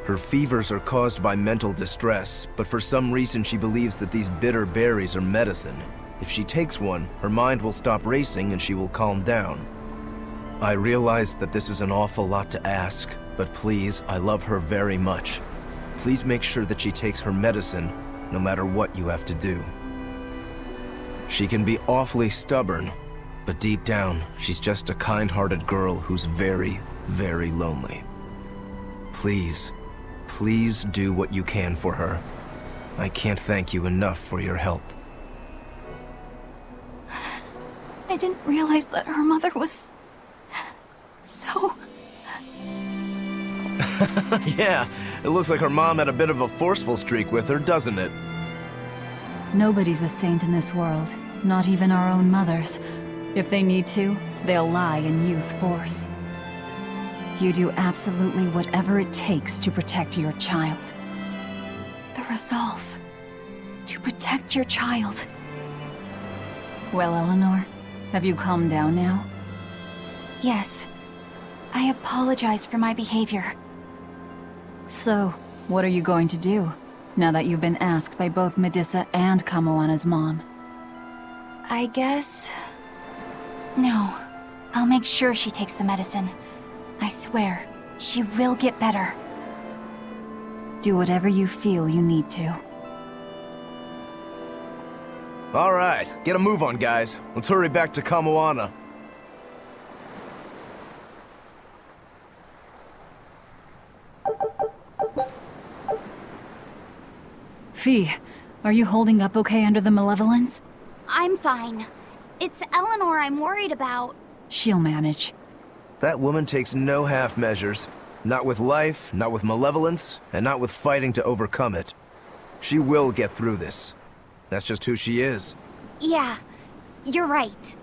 Her fevers are caused by mental distress, but for some reason she believes that these bitter berries are medicine. If she takes one, her mind will stop racing and she will calm down. I realize that this is an awful lot to ask, but please, I love her very much. Please make sure that she takes her medicine, no matter what you have to do. She can be awfully stubborn, but deep down, she's just a kind-hearted girl who's very, very lonely. Please, please do what you can for her. I can't thank you enough for your help. I didn't realize that her mother was... so... Yeah, it looks like her mom had a bit of a forceful streak with her, doesn't it? Nobody's a saint in this world, not even our own mothers. If they need to, they'll lie and use force. You do absolutely whatever it takes to protect your child. The resolve to protect your child. Well, Eleanor, have you calmed down now? Yes. I apologize for my behavior. So, what are you going to do, now that you've been asked by both Medissa and Kamoana's mom? I guess... No. I'll make sure she takes the medicine. I swear, she will get better. Do whatever you feel you need to. All right, get a move on, guys. Let's hurry back to Kamoana. Fee, are you holding up okay under the malevolence? I'm fine. It's Eleanor I'm worried about. She'll manage. That woman takes no half measures. Not with life, not with malevolence, and not with fighting to overcome it. She will get through this. That's just who she is. Yeah, you're right.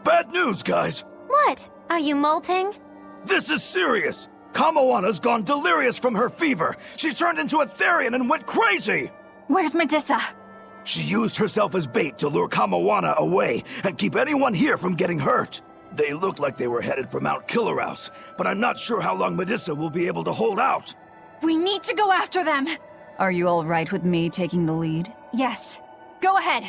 Bad news, guys! What? Are you molting? This is serious! Kamoana's gone delirious from her fever. She turned into a Therian and went crazy! Where's Medissa? She used herself as bait to lure Kamoana away and keep anyone here from getting hurt. They looked like they were headed for Mount Killerhouse, but I'm not sure how long Medissa will be able to hold out. We need to go after them! Are you all right with me taking the lead? Yes. Go ahead.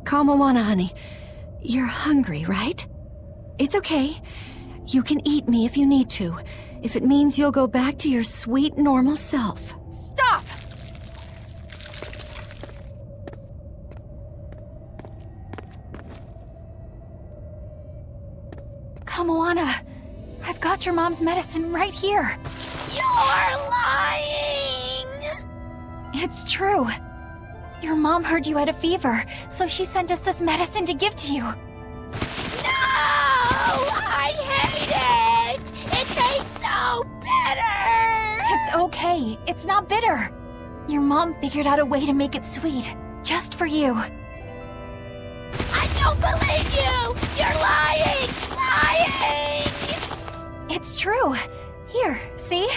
Kamoana, honey. You're hungry, right? It's okay. You can eat me if you need to, if it means you'll go back to your sweet, normal self. Stop! Kamoana, I've got your mom's medicine right here. You're lying! It's true. Your mom heard you had a fever, so she sent us this medicine to give to you. No! I hate it! It tastes so bitter! It's okay. It's not bitter. Your mom figured out a way to make it sweet, just for you. I don't believe you! You're lying! Lying! It's true. Here, see?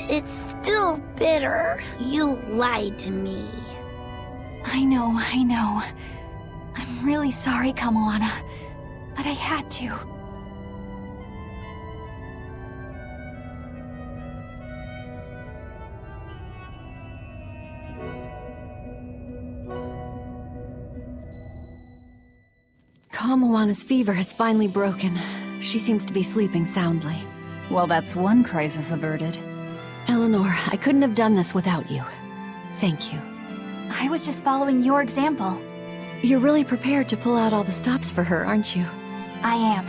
It's still bitter. You lied to me. I know. I'm really sorry, Kamoana, but I had to. Kamoana's fever has finally broken. She seems to be sleeping soundly. Well, that's one crisis averted. Eleanor, I couldn't have done this without you. Thank you. I was just following your example. You're really prepared to pull out all the stops for her, aren't you? I am.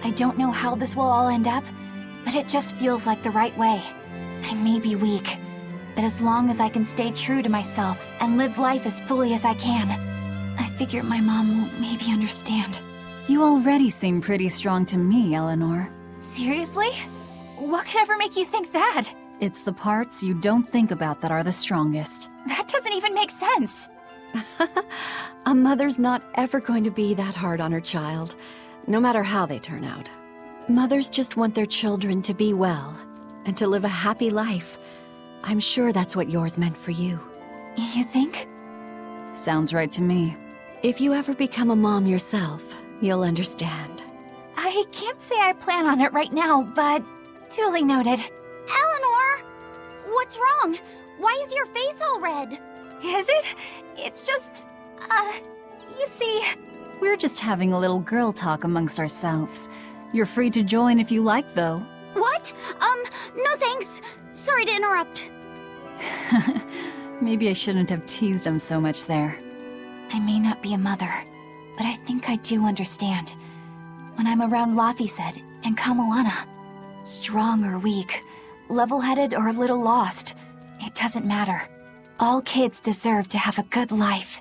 I don't know how this will all end up, but it just feels like the right way. I may be weak, but as long as I can stay true to myself and live life as fully as I can, I figure my mom will maybe understand. You already seem pretty strong to me, Eleanor. Seriously? What could ever make you think that? It's the parts you don't think about that are the strongest. That doesn't even make sense. A mother's not ever going to be that hard on her child, no matter how they turn out. Mothers just want their children to be well and to live a happy life. I'm sure that's what yours meant for you. You think? Sounds right to me. If you ever become a mom yourself, you'll understand. I can't say I plan on it right now, but duly noted. Eleanor! What's wrong? Why is your face all red? Is it? It's just, you see... We're just having a little girl talk amongst ourselves. You're free to join if you like, though. What? No thanks. Sorry to interrupt. Maybe I shouldn't have teased him so much there. I may not be a mother, but I think I do understand. When I'm around Laphicet and Kamoana, strong or weak, level-headed or a little lost, it doesn't matter. All kids deserve to have a good life.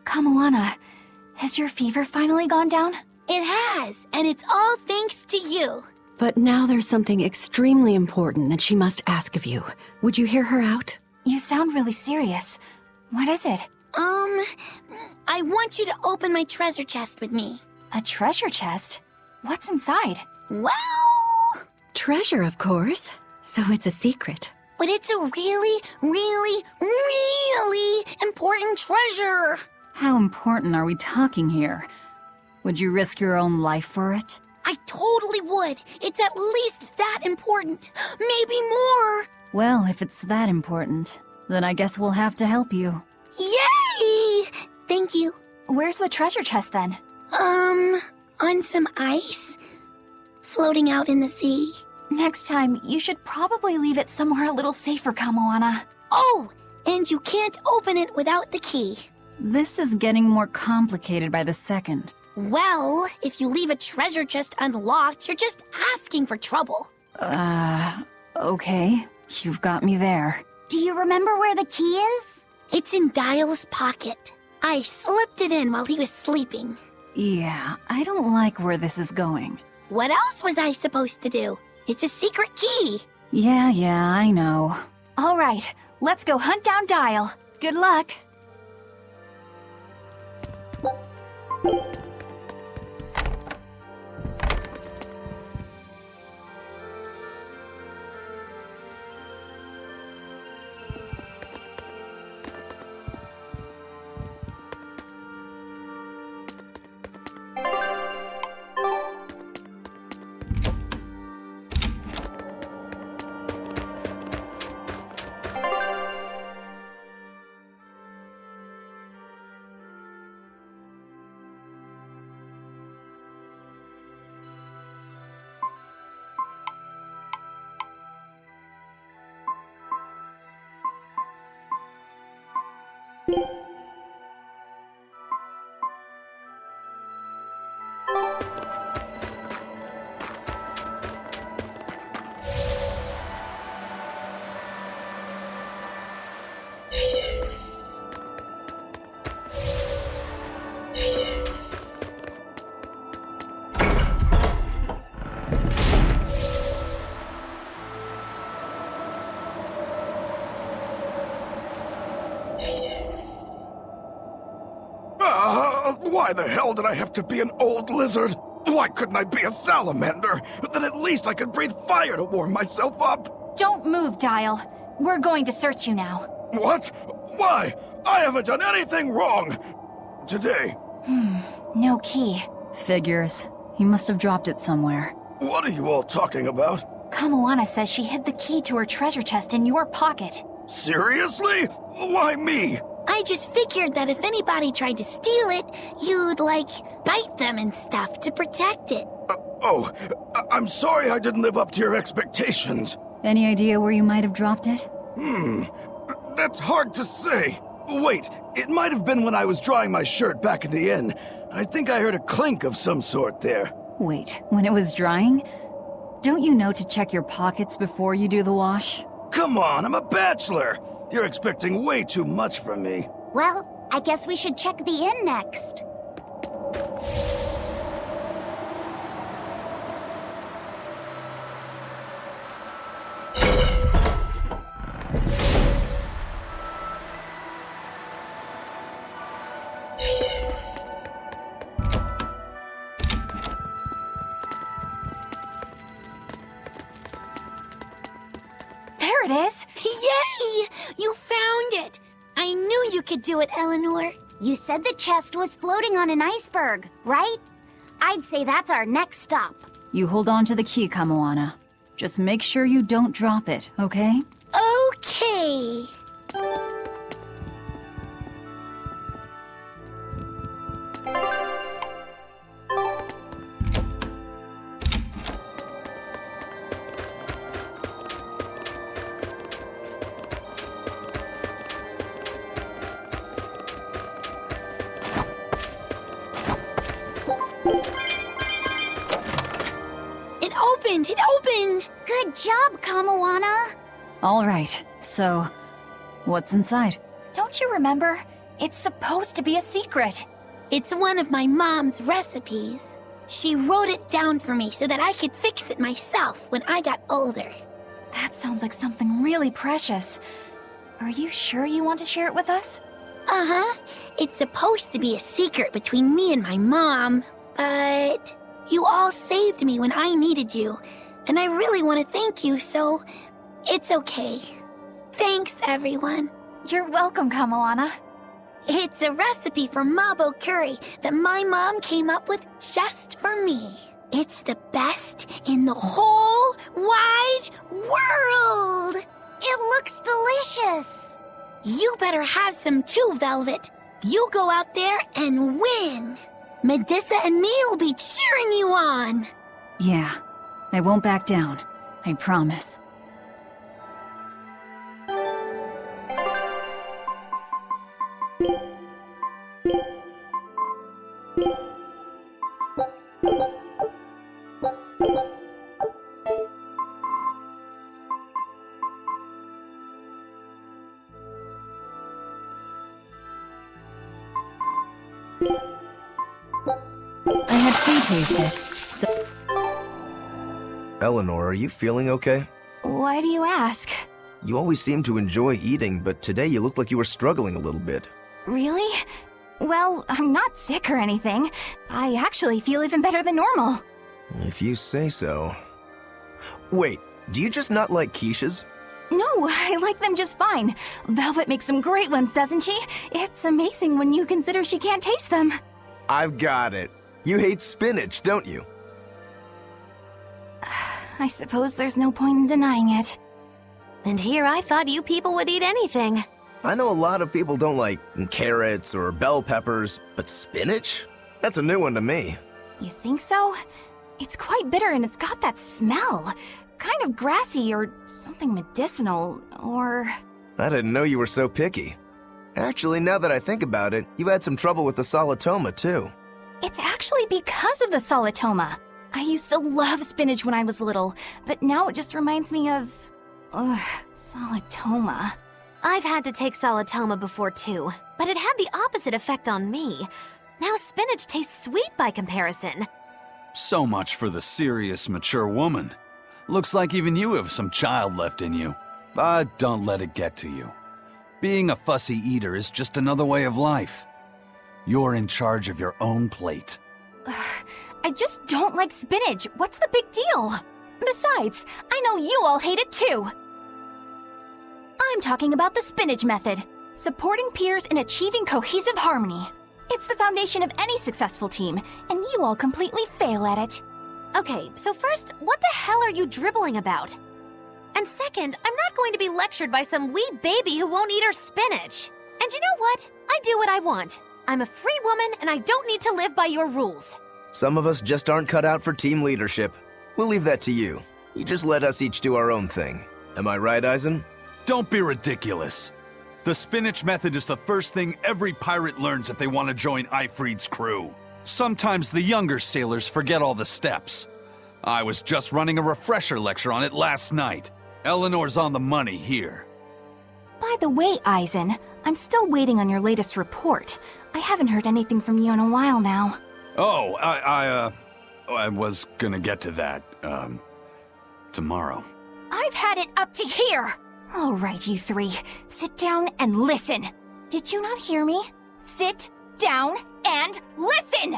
Kamoana, has your fever finally gone down? It has, and it's all thanks to you. But now there's something extremely important that she must ask of you. Would you hear her out? You sound really serious. What is it? I want you to open my treasure chest with me. A treasure chest? What's inside? Well... Treasure, of course. So it's a secret. But it's a really, really, really important treasure. How important are we talking here? Would you risk your own life for it? I totally would. It's at least that important. Maybe more. Well, if it's that important, then I guess we'll have to help you. Yay! Thank you. Where's the treasure chest then? On some ice. Floating out in the sea. Next time, you should probably leave it somewhere a little safer, Kamoana. Oh, and you can't open it without the key. This is getting more complicated by the second. Well, if you leave a treasure chest unlocked, you're just asking for trouble. Okay. You've got me there. Do you remember where the key is? It's in Dial's pocket. I slipped it in while he was sleeping. Yeah, I don't like where this is going. What else was I supposed to do? It's a secret key. Yeah, I know. All right, let's go hunt down Dial. Good luck. Why the hell did I have to be an old lizard? Why couldn't I be a salamander? Then at least I could breathe fire to warm myself up. Don't move, Dial. We're going to search you now. What? Why? I haven't done anything wrong today. No key. Figures. He must have dropped it somewhere. What are you all talking about? Kamoana says she hid the key to her treasure chest in your pocket. Seriously? Why me? I just figured that if anybody tried to steal it, you'd, bite them and stuff to protect it. I'm sorry I didn't live up to your expectations. Any idea where you might have dropped it? That's hard to say. Wait, it might have been when I was drying my shirt back in the inn. I think I heard a clink of some sort there. Wait, when it was drying? Don't you know to check your pockets before you do the wash? Come on, I'm a bachelor! You're expecting way too much from me. Well, I guess we should check the inn next. There it is! Yay! You found it! I knew you could do it, Eleanor. You said the chest was floating on an iceberg, right? I'd say that's our next stop. You hold on to the key, Kamoana. Just make sure you don't drop it, okay? Okay. It opened! Good job, Kamoana! All right, so what's inside? Don't you remember? It's supposed to be a secret. It's one of my mom's recipes. She wrote it down for me so that I could fix it myself when I got older. That sounds like something really precious. Are you sure you want to share it with us? Uh-huh. It's supposed to be a secret between me and my mom, but you all saved me when I needed you, and I really want to thank you, so it's okay. Thanks, everyone. You're welcome, Kamoana. It's a recipe for mabo curry that my mom came up with just for me. It's the best in the whole wide world! It looks delicious! You better have some too, Velvet. You go out there and win! Medissa and me will be cheering you on! Yeah, I won't back down. I promise. I had food tasted, so... Eleanor, are you feeling okay? Why do you ask? You always seem to enjoy eating, but today you looked like you were struggling a little bit. Really? Well, I'm not sick or anything. I actually feel even better than normal. If you say so. Wait, do you just not like quiches? No, I like them just fine. Velvet makes some great ones, doesn't she? It's amazing when you consider she can't taste them. I've got it. You hate spinach, don't you? I suppose there's no point in denying it. And here I thought you people would eat anything. I know a lot of people don't like carrots or bell peppers, but spinach? That's a new one to me. You think so? It's quite bitter and it's got that smell. Kind of grassy or something medicinal, or... I didn't know you were so picky. Actually, now that I think about it, you had some trouble with the solitoma, too. It's actually because of the solitoma. I used to love spinach when I was little, but now it just reminds me of... solitoma. I've had to take solitoma before too, but it had the opposite effect on me. Now spinach tastes sweet by comparison. So much for the serious, mature woman. Looks like even you have some child left in you. But don't let it get to you. Being a fussy eater is just another way of life. You're in charge of your own plate. I just don't like spinach. What's the big deal? Besides, I know you all hate it too. I'm talking about the spinach method. Supporting peers in achieving cohesive harmony. It's the foundation of any successful team, and you all completely fail at it. Okay, so first, what the hell are you dribbling about? And second, I'm not going to be lectured by some wee baby who won't eat her spinach. And you know what? I do what I want. I'm a free woman, and I don't need to live by your rules. Some of us just aren't cut out for team leadership. We'll leave that to you. You just let us each do our own thing. Am I right, Eisen? Don't be ridiculous. The spinach method is the first thing every pirate learns if they want to join Ifrid's crew. Sometimes the younger sailors forget all the steps. I was just running a refresher lecture on it last night. Eleanor's on the money here. By the way, Eisen, I'm still waiting on your latest report. I haven't heard anything from you in a while now. Oh, I was gonna get to that, tomorrow. I've had it up to here! All right, you three. Sit down and listen. Did you not hear me? Sit down and listen!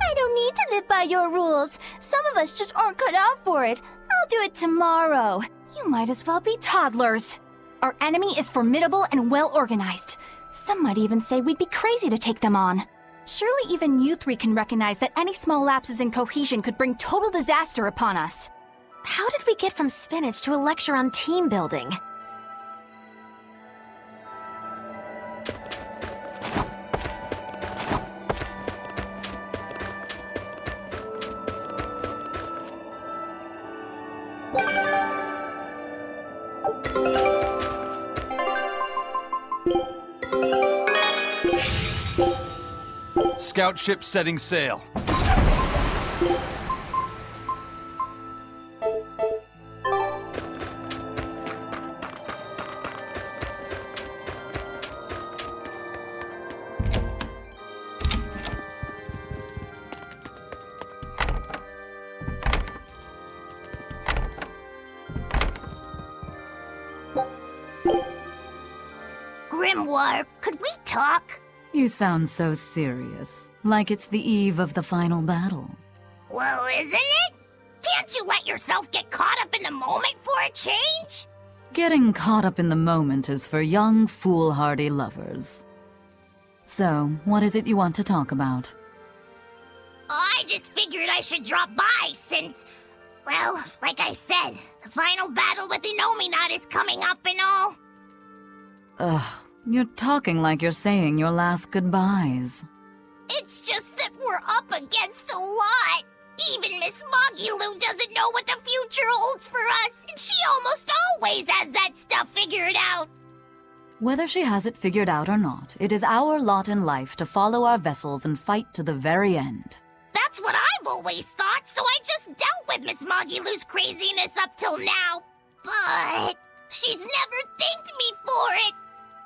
I don't need to live by your rules. Some of us just aren't cut out for it. I'll do it tomorrow. You might as well be toddlers. Our enemy is formidable and well organized. Some might even say we'd be crazy to take them on. Surely even you three can recognize that any small lapses in cohesion could bring total disaster upon us. How did we get from spinach to a lecture on team building? Scout ship setting sail. Grimoire, could we talk? You sound so serious, like it's the eve of the final battle. Well, isn't it? Can't you let yourself get caught up in the moment for a change? Getting caught up in the moment is for young, foolhardy lovers. So, what is it you want to talk about? I just figured I should drop by since, well, like I said, the final battle with the Nominat is coming up and all. Ugh, you're talking like you're saying your last goodbyes. It's just that we're up against a lot. Even Miss Moggy doesn't know what the future holds for us, and she almost always has that stuff figured out. Whether she has it figured out or not, it is our lot in life to follow our vessels and fight to the very end. That's what I've always thought, so I just dealt with Miss Moggy craziness up till now. But she's never thanked me for it.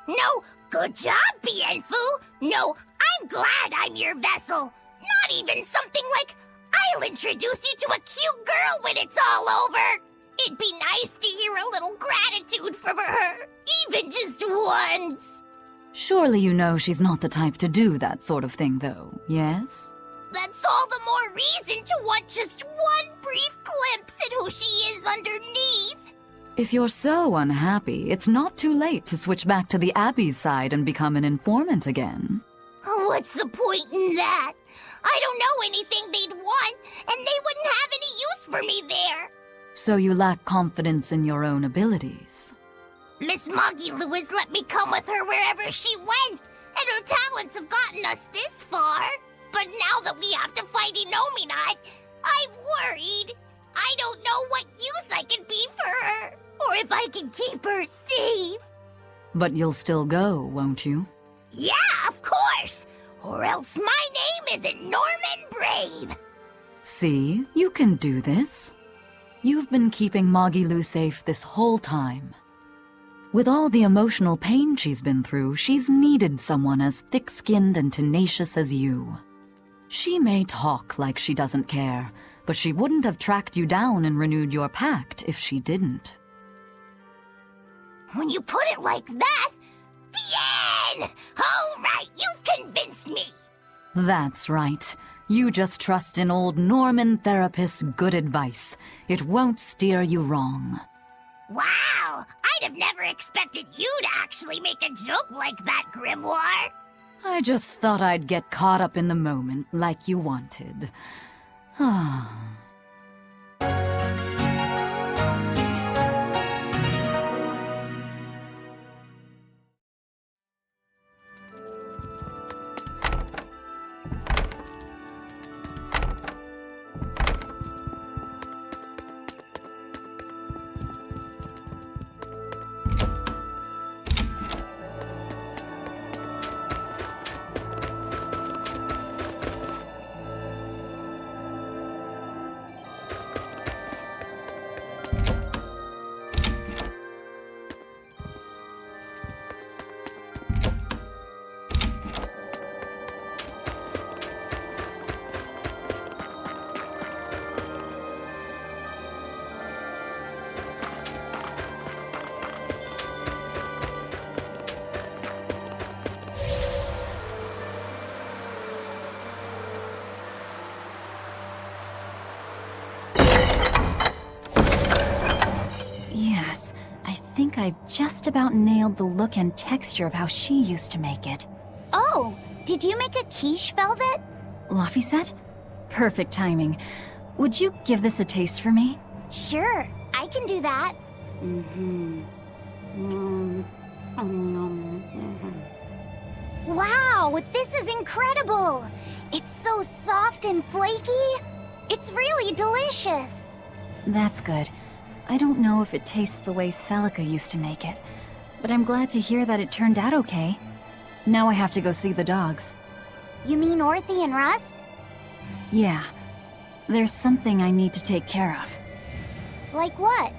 No, good job, Bienfu. No, I'm glad I'm your vessel. Not even something like, I'll introduce you to a cute girl when it's all over. It'd be nice to hear a little gratitude from her, even just once. Surely you know she's not the type to do that sort of thing, though, yes? That's all the more reason to want just one brief glimpse at who she is underneath. If you're so unhappy, it's not too late to switch back to the Abbey's side and become an informant again. What's the point in that? I don't know anything they'd want, and they wouldn't have any use for me there. So you lack confidence in your own abilities. Miss Moggy has let me come with her wherever she went, and her talents have gotten us this far. But now that we have to fight Inominat, I'm worried. I don't know what use I can be for her, or if I can keep her safe. But you'll still go, won't you? Yeah, of course! Or else my name isn't Norman Brave! See, you can do this. You've been keeping Moggy safe this whole time. With all the emotional pain she's been through, she's needed someone as thick-skinned and tenacious as you. She may talk like she doesn't care, but she wouldn't have tracked you down and renewed your pact if she didn't. When you put it like that, Bien! All right, you've convinced me. That's right. You just trust in old Norman therapist's good advice. It won't steer you wrong. Wow, I'd have never expected you to actually make a joke like that, Grimoire. I just thought I'd get caught up in the moment like you wanted. Ah. think I've just about nailed the look and texture of how she used to make it. Oh, did you make a quiche velvet? Laphicet? Perfect timing. Would you give this a taste for me? Sure, I can do that. Wow, this is incredible! It's so soft and flaky. It's really delicious. That's good. I don't know if it tastes the way Celica used to make it, but I'm glad to hear that it turned out okay. Now I have to go see the dogs. You mean Orthy and Russ? Yeah. There's something I need to take care of. Like what?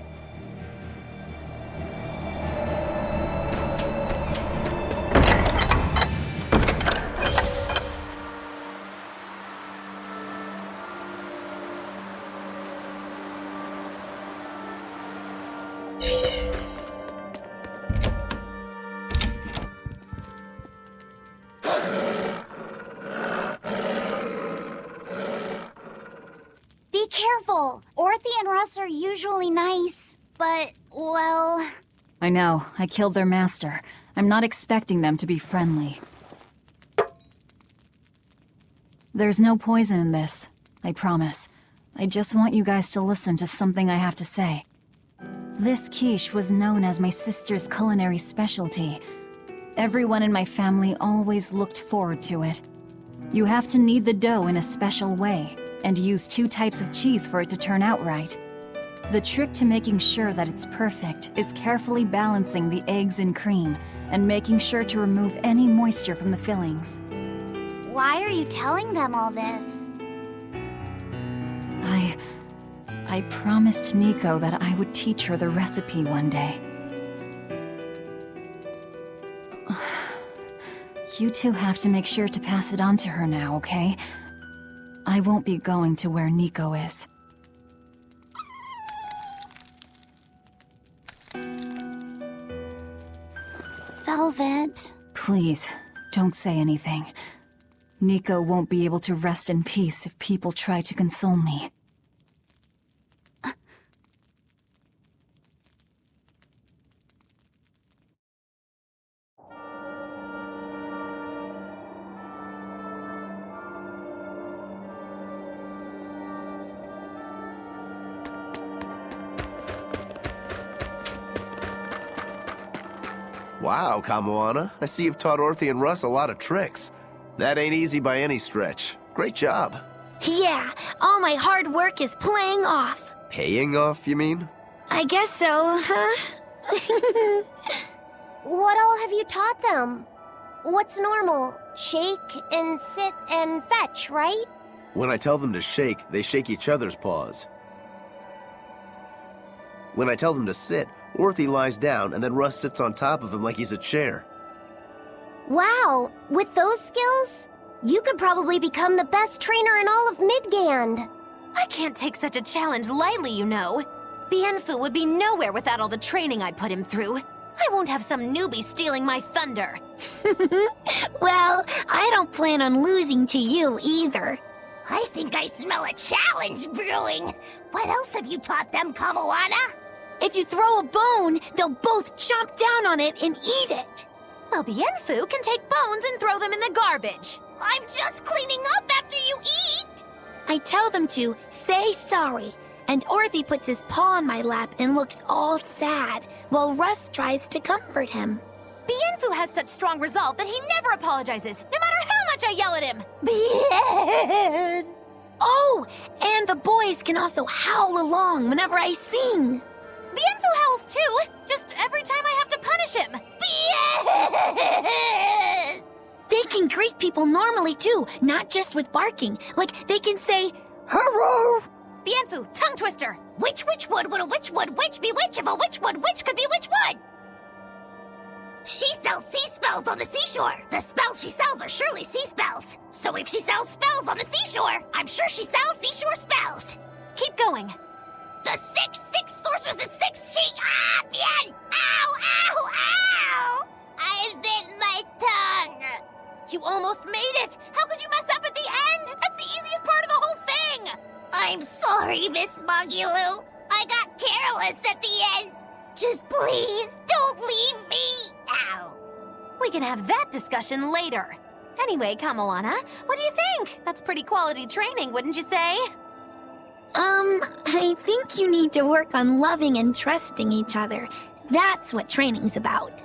Be careful! Orthy and Russ are usually nice, but, well... I know. I killed their master. I'm not expecting them to be friendly. There's no poison in this. I promise. I just want you guys to listen to something I have to say. This quiche was known as my sister's culinary specialty. Everyone in my family always looked forward to it. You have to knead the dough in a special way, and use 2 types of cheese for it to turn out right. The trick to making sure that it's perfect is carefully balancing the eggs and cream, and making sure to remove any moisture from the fillings. Why are you telling them all this? I promised Nico that I would teach her the recipe one day. You two have to make sure to pass it on to her now, okay? I won't be going to where Nico is. Velvet. Please, don't say anything. Nico won't be able to rest in peace if people try to console me. Wow, Kamoana. I see you've taught Orthy and Russ a lot of tricks. That ain't easy by any stretch. Great job. Yeah, all my hard work is playing off. Paying off, you mean? I guess so, huh? What all have you taught them? What's normal? Shake and sit and fetch, right? When I tell them to shake, they shake each other's paws. When I tell them to sit, Orthy lies down and then Russ sits on top of him like he's a chair. Wow, with those skills, you could probably become the best trainer in all of Midgand. I can't take such a challenge lightly, you know. Bienfu would be nowhere without all the training I put him through. I won't have some newbie stealing my thunder. Well, I don't plan on losing to you either. I think I smell a challenge brewing. What else have you taught them, Kamoana? If you throw a bone, they'll both chomp down on it and eat it. Well, Bienfu can take bones and throw them in the garbage. I'm just cleaning up after you eat. I tell them to say sorry, and Orthy puts his paw on my lap and looks all sad, while Russ tries to comfort him. Bienfu has such strong resolve that he never apologizes, no matter how much I yell at him. Bien. Oh, and the boys can also howl along whenever I sing. Bienfu howls too, just every time I have to punish him. Bien. They can greet people normally too, not just with barking. Like, they can say, hello. Bienfu, tongue twister. Which would a witch would which be which if a witch would which could be which would? She sells sea spells on the seashore. The spells she sells are surely sea spells. So if she sells spells on the seashore, I'm sure she sells seashore spells. Keep going. The six sorceresses, bien! Ow, ow, ow! I bit my tongue. You almost made it. How could you mess up at the end? That's the easiest part of the whole thing. I'm sorry, Miss Muggy-Loo. I got careless at the end. Just please, don't leave me! Ow. We can have that discussion later. Anyway, Kamoana, what do you think? That's pretty quality training, wouldn't you say? I think you need to work on loving and trusting each other. That's what training's about.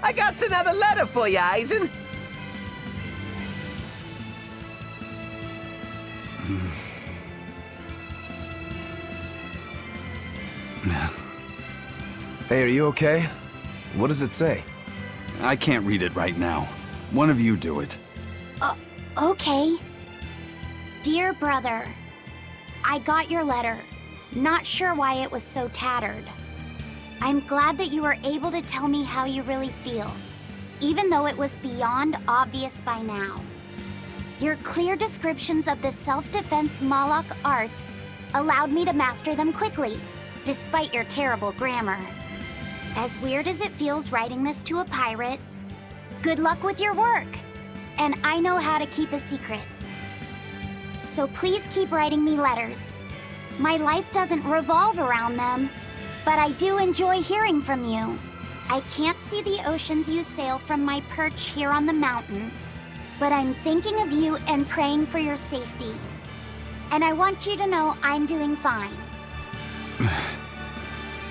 I got another letter for you, Eisen. Hey, are you okay? What does it say? I can't read it right now. One of you do it. Okay. Dear brother, I got your letter. Not sure why it was so tattered. I'm glad that you were able to tell me how you really feel, even though it was beyond obvious by now. Your clear descriptions of the self-defense Moloch arts allowed me to master them quickly, despite your terrible grammar. As weird as it feels writing this to a pirate, good luck with your work, and I know how to keep a secret. So please keep writing me letters. My life doesn't revolve around them, but I do enjoy hearing from you. I can't see the oceans you sail from my perch here on the mountain, but I'm thinking of you and praying for your safety. And I want you to know I'm doing fine.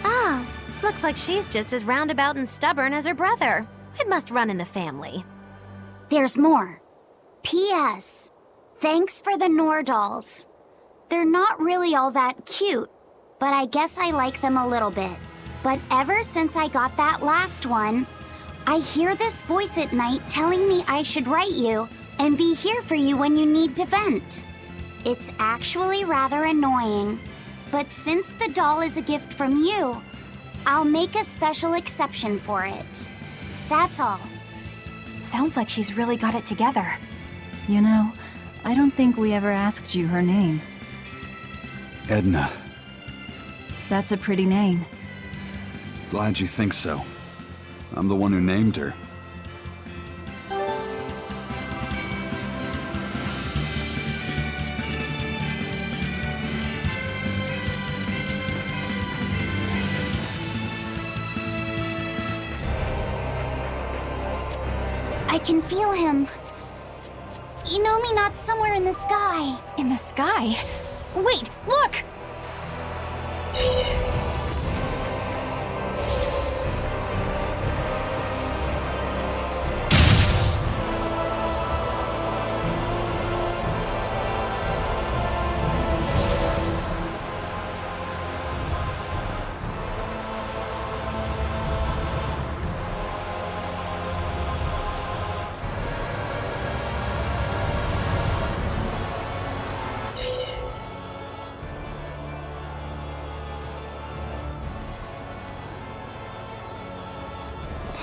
Ah, looks like she's just as roundabout and stubborn as her brother. It must run in the family. There's more. P.S. Thanks for the Nordals. They're not really all that cute, but I guess I like them a little bit. But ever since I got that last one, I hear this voice at night telling me I should write you and be here for you when you need to vent. It's actually rather annoying, but since the doll is a gift from you, I'll make a special exception for it. That's all. Sounds like she's really got it together. You know, I don't think we ever asked you her name. Edna. That's a pretty name. Glad you think so. I'm the one who named her. I can feel him. Inominat's somewhere in the sky. In the sky? Wait, look!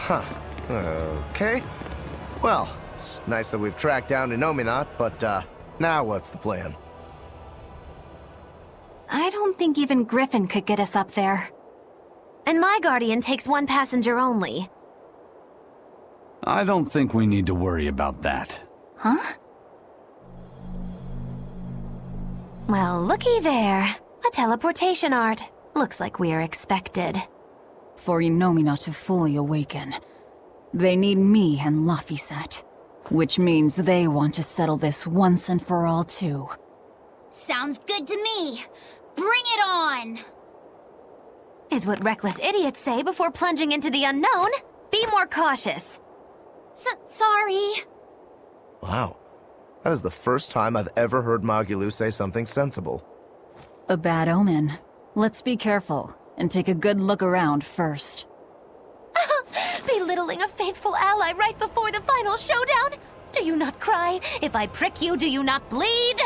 Huh. Okay. Well, it's nice that we've tracked down Inominat, but, now what's the plan? I don't think even Griffin could get us up there. And my guardian takes one passenger only. I don't think we need to worry about that. Huh? Well, looky there. A teleportation art. Looks like we're expected. For Inominat to fully awaken, they need me and Laphicet. Which means they want to settle this once and for all, too. Sounds good to me. Bring it on! Is what reckless idiots say before plunging into the unknown. Be more cautious. Sorry. Wow. That is the first time I've ever heard Magilou say something sensible. A bad omen. Let's be careful, and take a good look around first. Belittling a faithful ally right before the final showdown? Do you not cry? If I prick you, do you not bleed?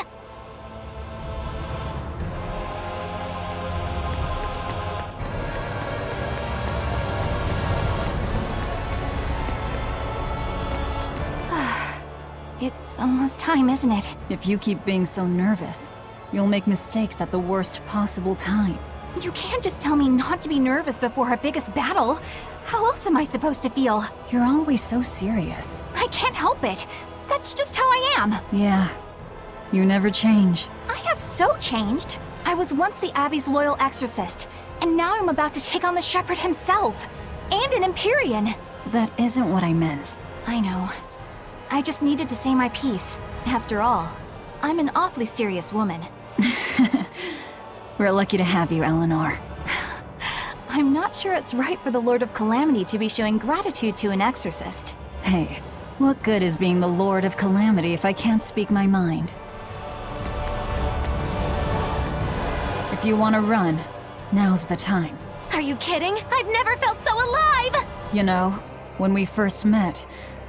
It's almost time, isn't it? If you keep being so nervous, you'll make mistakes at the worst possible time. You can't just tell me not to be nervous before our biggest battle. How else am I supposed to feel? You're always so serious. I can't help it. That's just how I am. Yeah. You never change. I have so changed. I was once the Abbey's loyal exorcist, and now I'm about to take on the Shepherd himself. And an Empyrean. That isn't what I meant. I know. I just needed to say my piece. After all, I'm an awfully serious woman. We're lucky to have you, Eleanor. I'm not sure it's right for the Lord of Calamity to be showing gratitude to an exorcist. Hey, what good is being the Lord of Calamity if I can't speak my mind? If you want to run, now's the time. Are you kidding? I've never felt so alive! You know, when we first met,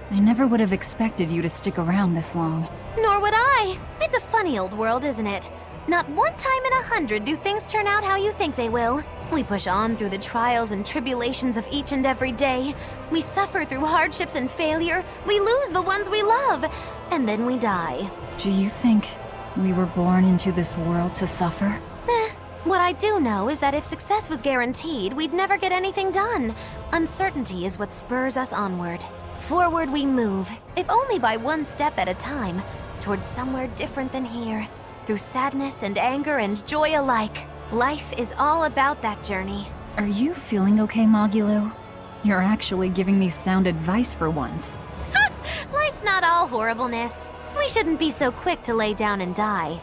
I never would have expected you to stick around this long. Nor would I. It's a funny old world, isn't it? Not one time in 100 do things turn out how you think they will. We push on through the trials and tribulations of each and every day. We suffer through hardships and failure. We lose the ones we love. And then we die. Do you think we were born into this world to suffer? What I do know is that if success was guaranteed, we'd never get anything done. Uncertainty is what spurs us onward. Forward we move, if only by one step at a time, towards somewhere different than here. Through sadness and anger and joy alike. Life is all about that journey. Are you feeling okay, Magilou? You're actually giving me sound advice for once. Life's not all horribleness. We shouldn't be so quick to lay down and die.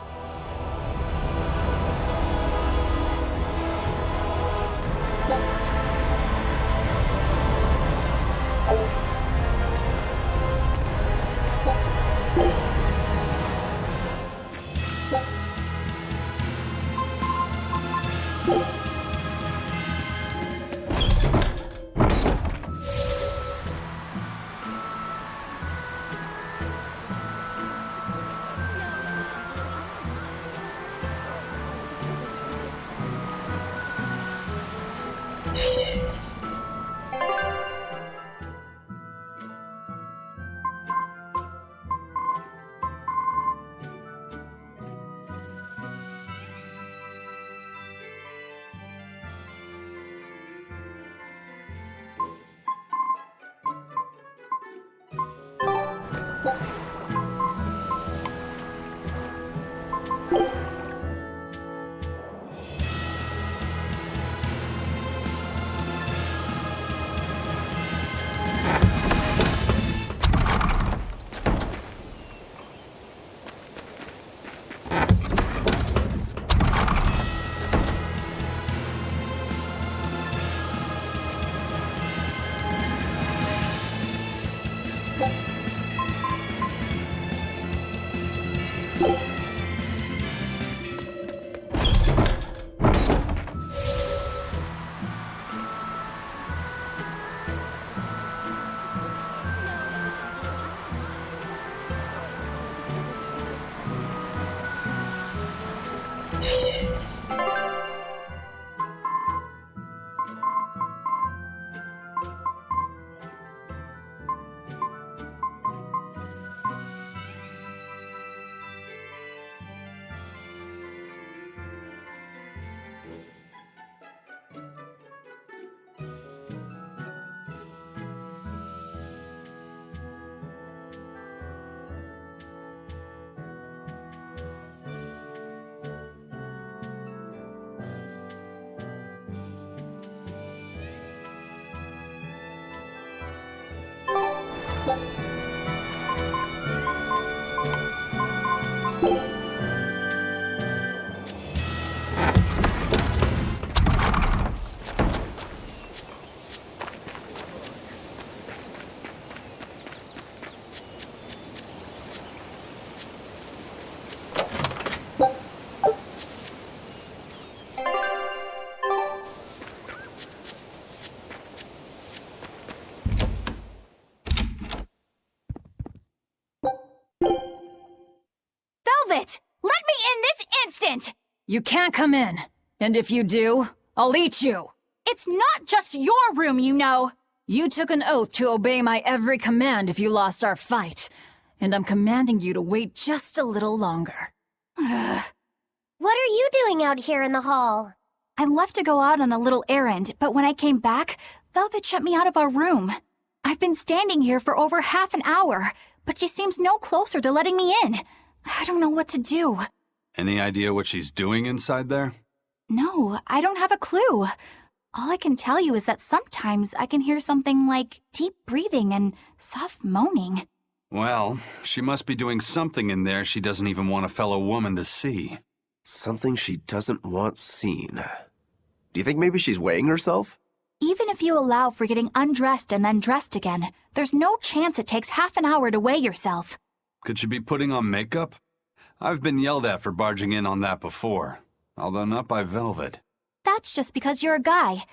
Velvet! Let me in this instant! You can't come in. And if you do, I'll eat you. It's not just your room, you know. You took an oath to obey my every command if you lost our fight. And I'm commanding you to wait just a little longer. What are you doing out here in the hall? I left to go out on a little errand, but when I came back, Velvet shut me out of our room. I've been standing here for over half an hour, but she seems no closer to letting me in. I don't know what to do. Any idea what she's doing inside there? No, I don't have a clue. All I can tell you is that sometimes I can hear something like deep breathing and soft moaning. Well, she must be doing something in there she doesn't even want a fellow woman to see. Something she doesn't want seen. Do you think maybe she's weighing herself? Even if you allow for getting undressed and then dressed again, there's no chance it takes half an hour to weigh yourself. Could she be putting on makeup? I've been yelled at for barging in on that before, although not by Velvet. That's just because you're a guy.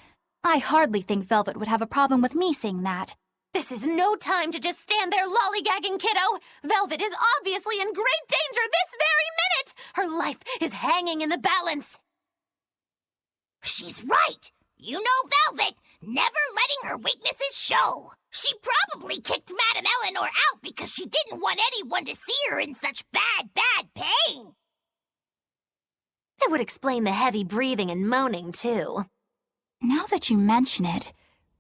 I hardly think Velvet would have a problem with me seeing that. This is no time to just stand there lollygagging, kiddo. Velvet is obviously in great danger this very minute. Her life is hanging in the balance. She's right. You know Velvet, never letting her weaknesses show. She probably kicked Madame Eleanor out because she didn't want anyone to see her in such bad pain. That would explain the heavy breathing and moaning, too. Now that you mention it,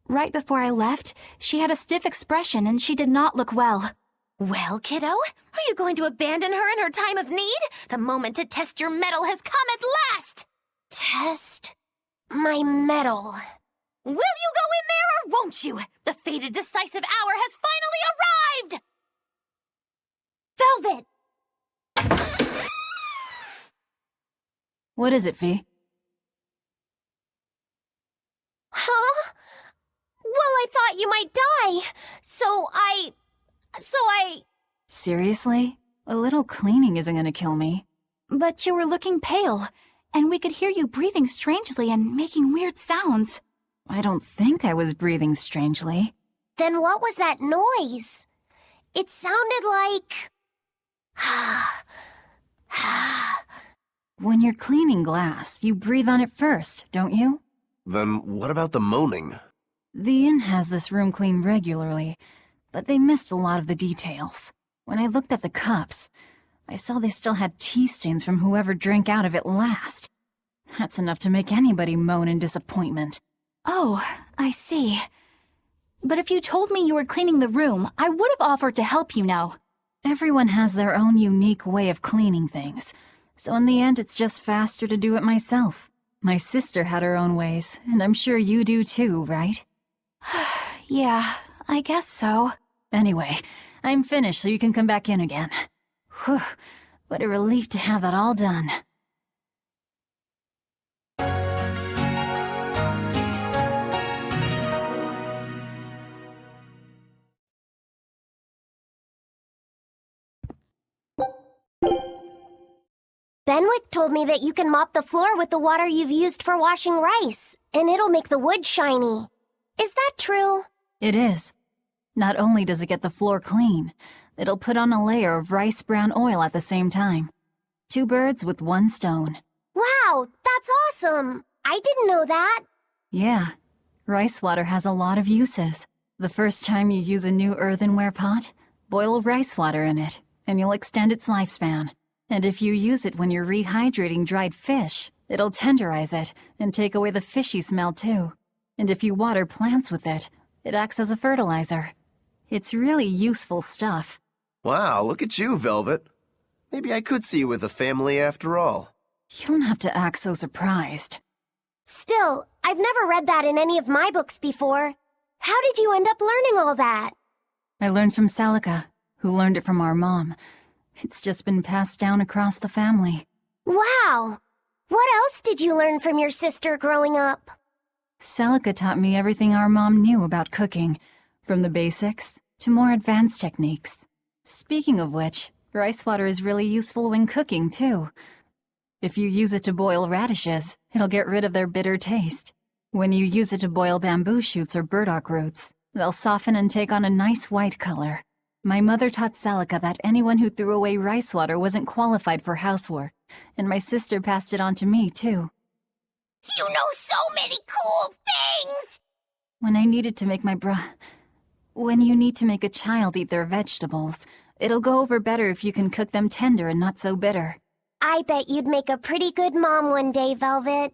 right before I left, she had a stiff expression and she did not look well. Well, kiddo, are you going to abandon her in her time of need? The moment to test your mettle has come at last! Test my mettle. Will you go in there or won't you? The fated decisive hour has finally arrived! Velvet! What is it, V? Huh? Well, I thought you might die. So I... Seriously? A little cleaning isn't gonna kill me. But you were looking pale, and we could hear you breathing strangely and making weird sounds. I don't think I was breathing strangely. Then what was that noise? It sounded like... When you're cleaning glass, you breathe on it first, don't you? Then what about the moaning? The inn has this room cleaned regularly, but they missed a lot of the details. When I looked at the cups, I saw they still had tea stains from whoever drank out of it last. That's enough to make anybody moan in disappointment. Oh, I see. But if you told me you were cleaning the room, I would have offered to help you now. Everyone has their own unique way of cleaning things, so in the end it's just faster to do it myself. My sister had her own ways, and I'm sure you do too, right? Yeah, I guess so. Anyway, I'm finished so you can come back in again. Whew, what a relief to have that all done. Benwick told me that you can mop the floor with the water you've used for washing rice, and it'll make the wood shiny. Is that true? It is. Not only does it get the floor clean, it'll put on a layer of rice brown oil at the same time. 2 birds with 1 stone. Wow, that's awesome! I didn't know that. Yeah, rice water has a lot of uses. The first time you use a new earthenware pot, boil rice water in it, and you'll extend its lifespan. And if you use it when you're rehydrating dried fish, it'll tenderize it and take away the fishy smell too. And if you water plants with it, it acts as a fertilizer. It's really useful stuff. Wow, look at you, Velvet. Maybe I could see you with a family after all. You don't have to act so surprised. Still, I've never read that in any of my books before. How did you end up learning all that? I learned from Celica, who learned it from our mom. It's just been passed down across the family. Wow! What else did you learn from your sister growing up? Celica taught me everything our mom knew about cooking, from the basics to more advanced techniques. Speaking of which, rice water is really useful when cooking, too. If you use it to boil radishes, it'll get rid of their bitter taste. When you use it to boil bamboo shoots or burdock roots, they'll soften and take on a nice white color. My mother taught Celica that anyone who threw away rice water wasn't qualified for housework, and my sister passed it on to me, too. You know so many cool things! When I needed to make When you need to make a child eat their vegetables, it'll go over better if you can cook them tender and not so bitter. I bet you'd make a pretty good mom one day, Velvet.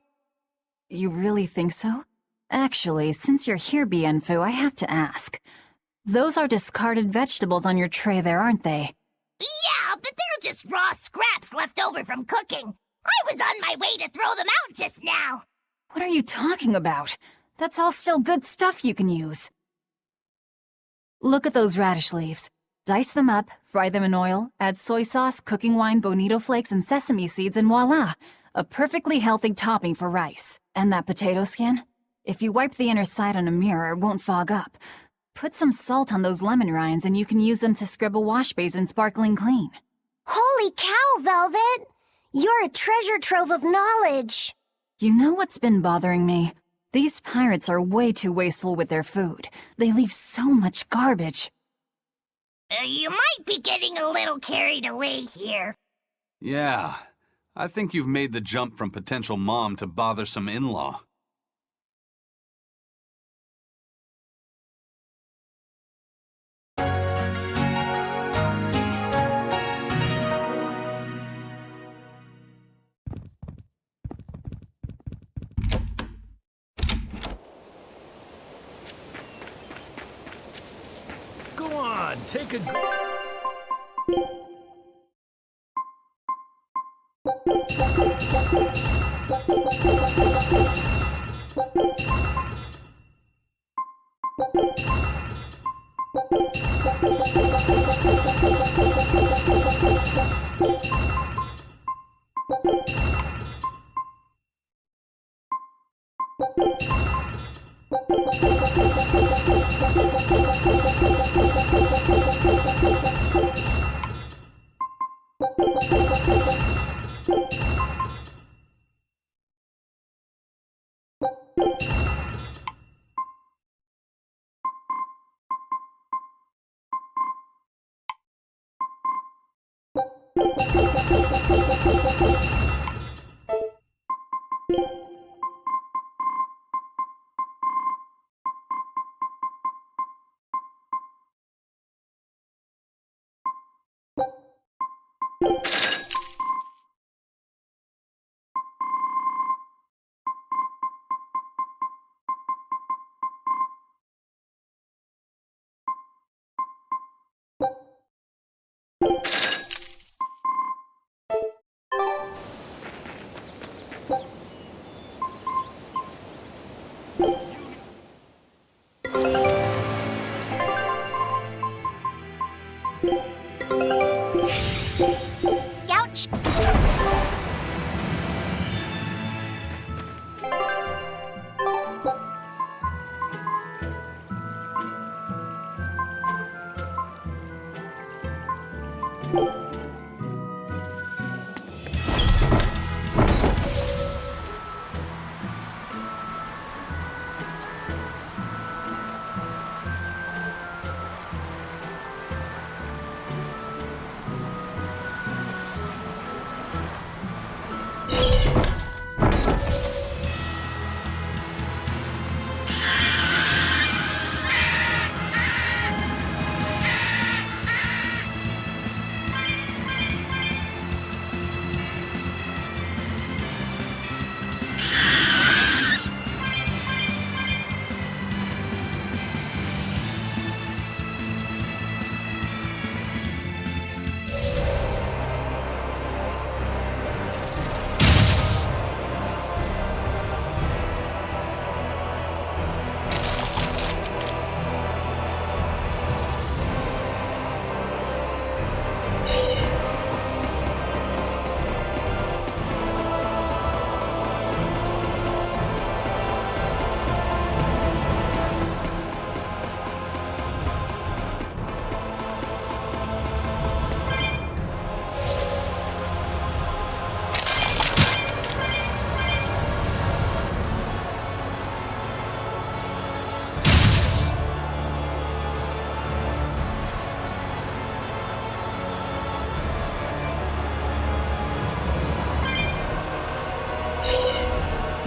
You really think so? Actually, since you're here, Bienfu, I have to ask. Those are discarded vegetables on your tray there, aren't they? Yeah, but they're just raw scraps left over from cooking. I was on my way to throw them out just now. What are you talking about? That's all still good stuff you can use. Look at those radish leaves. Dice them up, fry them in oil, add soy sauce, cooking wine, bonito flakes, and sesame seeds, and voila! A perfectly healthy topping for rice. And that potato skin? If you wipe the inner side on a mirror, it won't fog up. Put some salt on those lemon rinds and you can use them to scrub a wash basin sparkling clean. Holy cow, Velvet! You're a treasure trove of knowledge. You know what's been bothering me? These pirates are way too wasteful with their food. They leave so much garbage. You might be getting a little carried away here. Yeah, I think you've made the jump from potential mom to bothersome in-law. Go on, take a...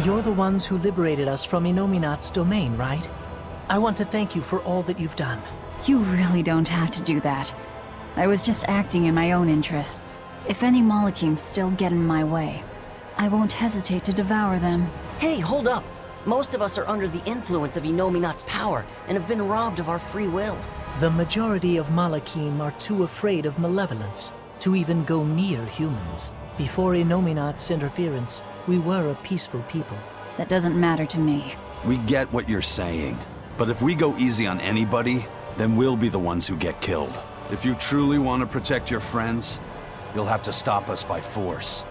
You're the ones who liberated us from Inominat's domain, right? I want to thank you for all that you've done. You really don't have to do that. I was just acting in my own interests. If any Malachims still get in my way, I won't hesitate to devour them. Hey, hold up! Most of us are under the influence of Inominat's power and have been robbed of our free will. The majority of Malachim are too afraid of malevolence to even go near humans. Before Inominat's interference, we were a peaceful people. That doesn't matter to me. We get what you're saying, but if we go easy on anybody, then we'll be the ones who get killed. If you truly want to protect your friends, you'll have to stop us by force.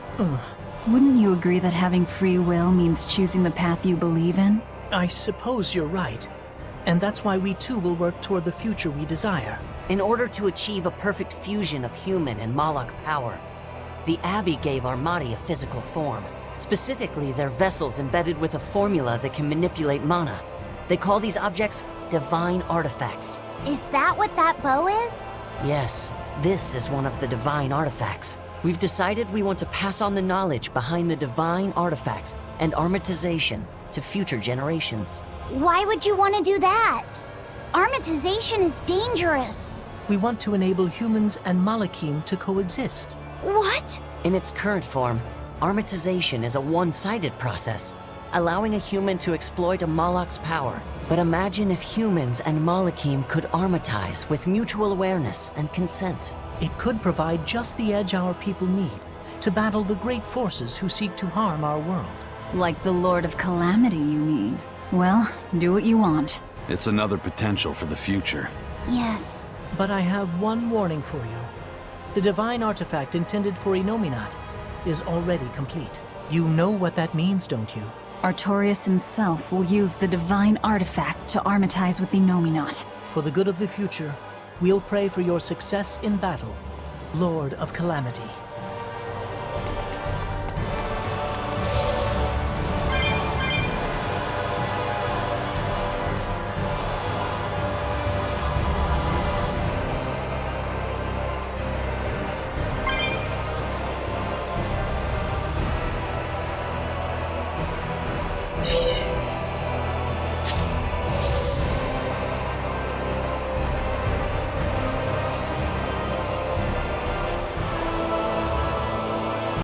Wouldn't you agree that having free will means choosing the path you believe in? I suppose you're right. And that's why we too will work toward the future we desire. In order to achieve a perfect fusion of human and Malak power, the Abbey gave Armati a physical form. Specifically, they're vessels embedded with a formula that can manipulate mana. They call these objects divine artifacts. Is that what that bow is? Yes, this is one of the divine artifacts. We've decided we want to pass on the knowledge behind the divine artifacts and armatization to future generations. Why would you want to do that? Armatization is dangerous. We want to enable humans and Malachim to coexist. What? In its current form, armatization is a one-sided process, allowing a human to exploit a Malak's power. But imagine if humans and Malachim could armatize with mutual awareness and consent. It could provide just the edge our people need to battle the great forces who seek to harm our world. Like the Lord of Calamity, you mean? Well, do what you want. It's another potential for the future. Yes. But I have one warning for you. The divine artifact intended for Inominat is already complete. You know what that means, don't you? Artorias himself will use the divine artifact to armatize with Inominat. For the good of the future, we'll pray for your success in battle, Lord of Calamity.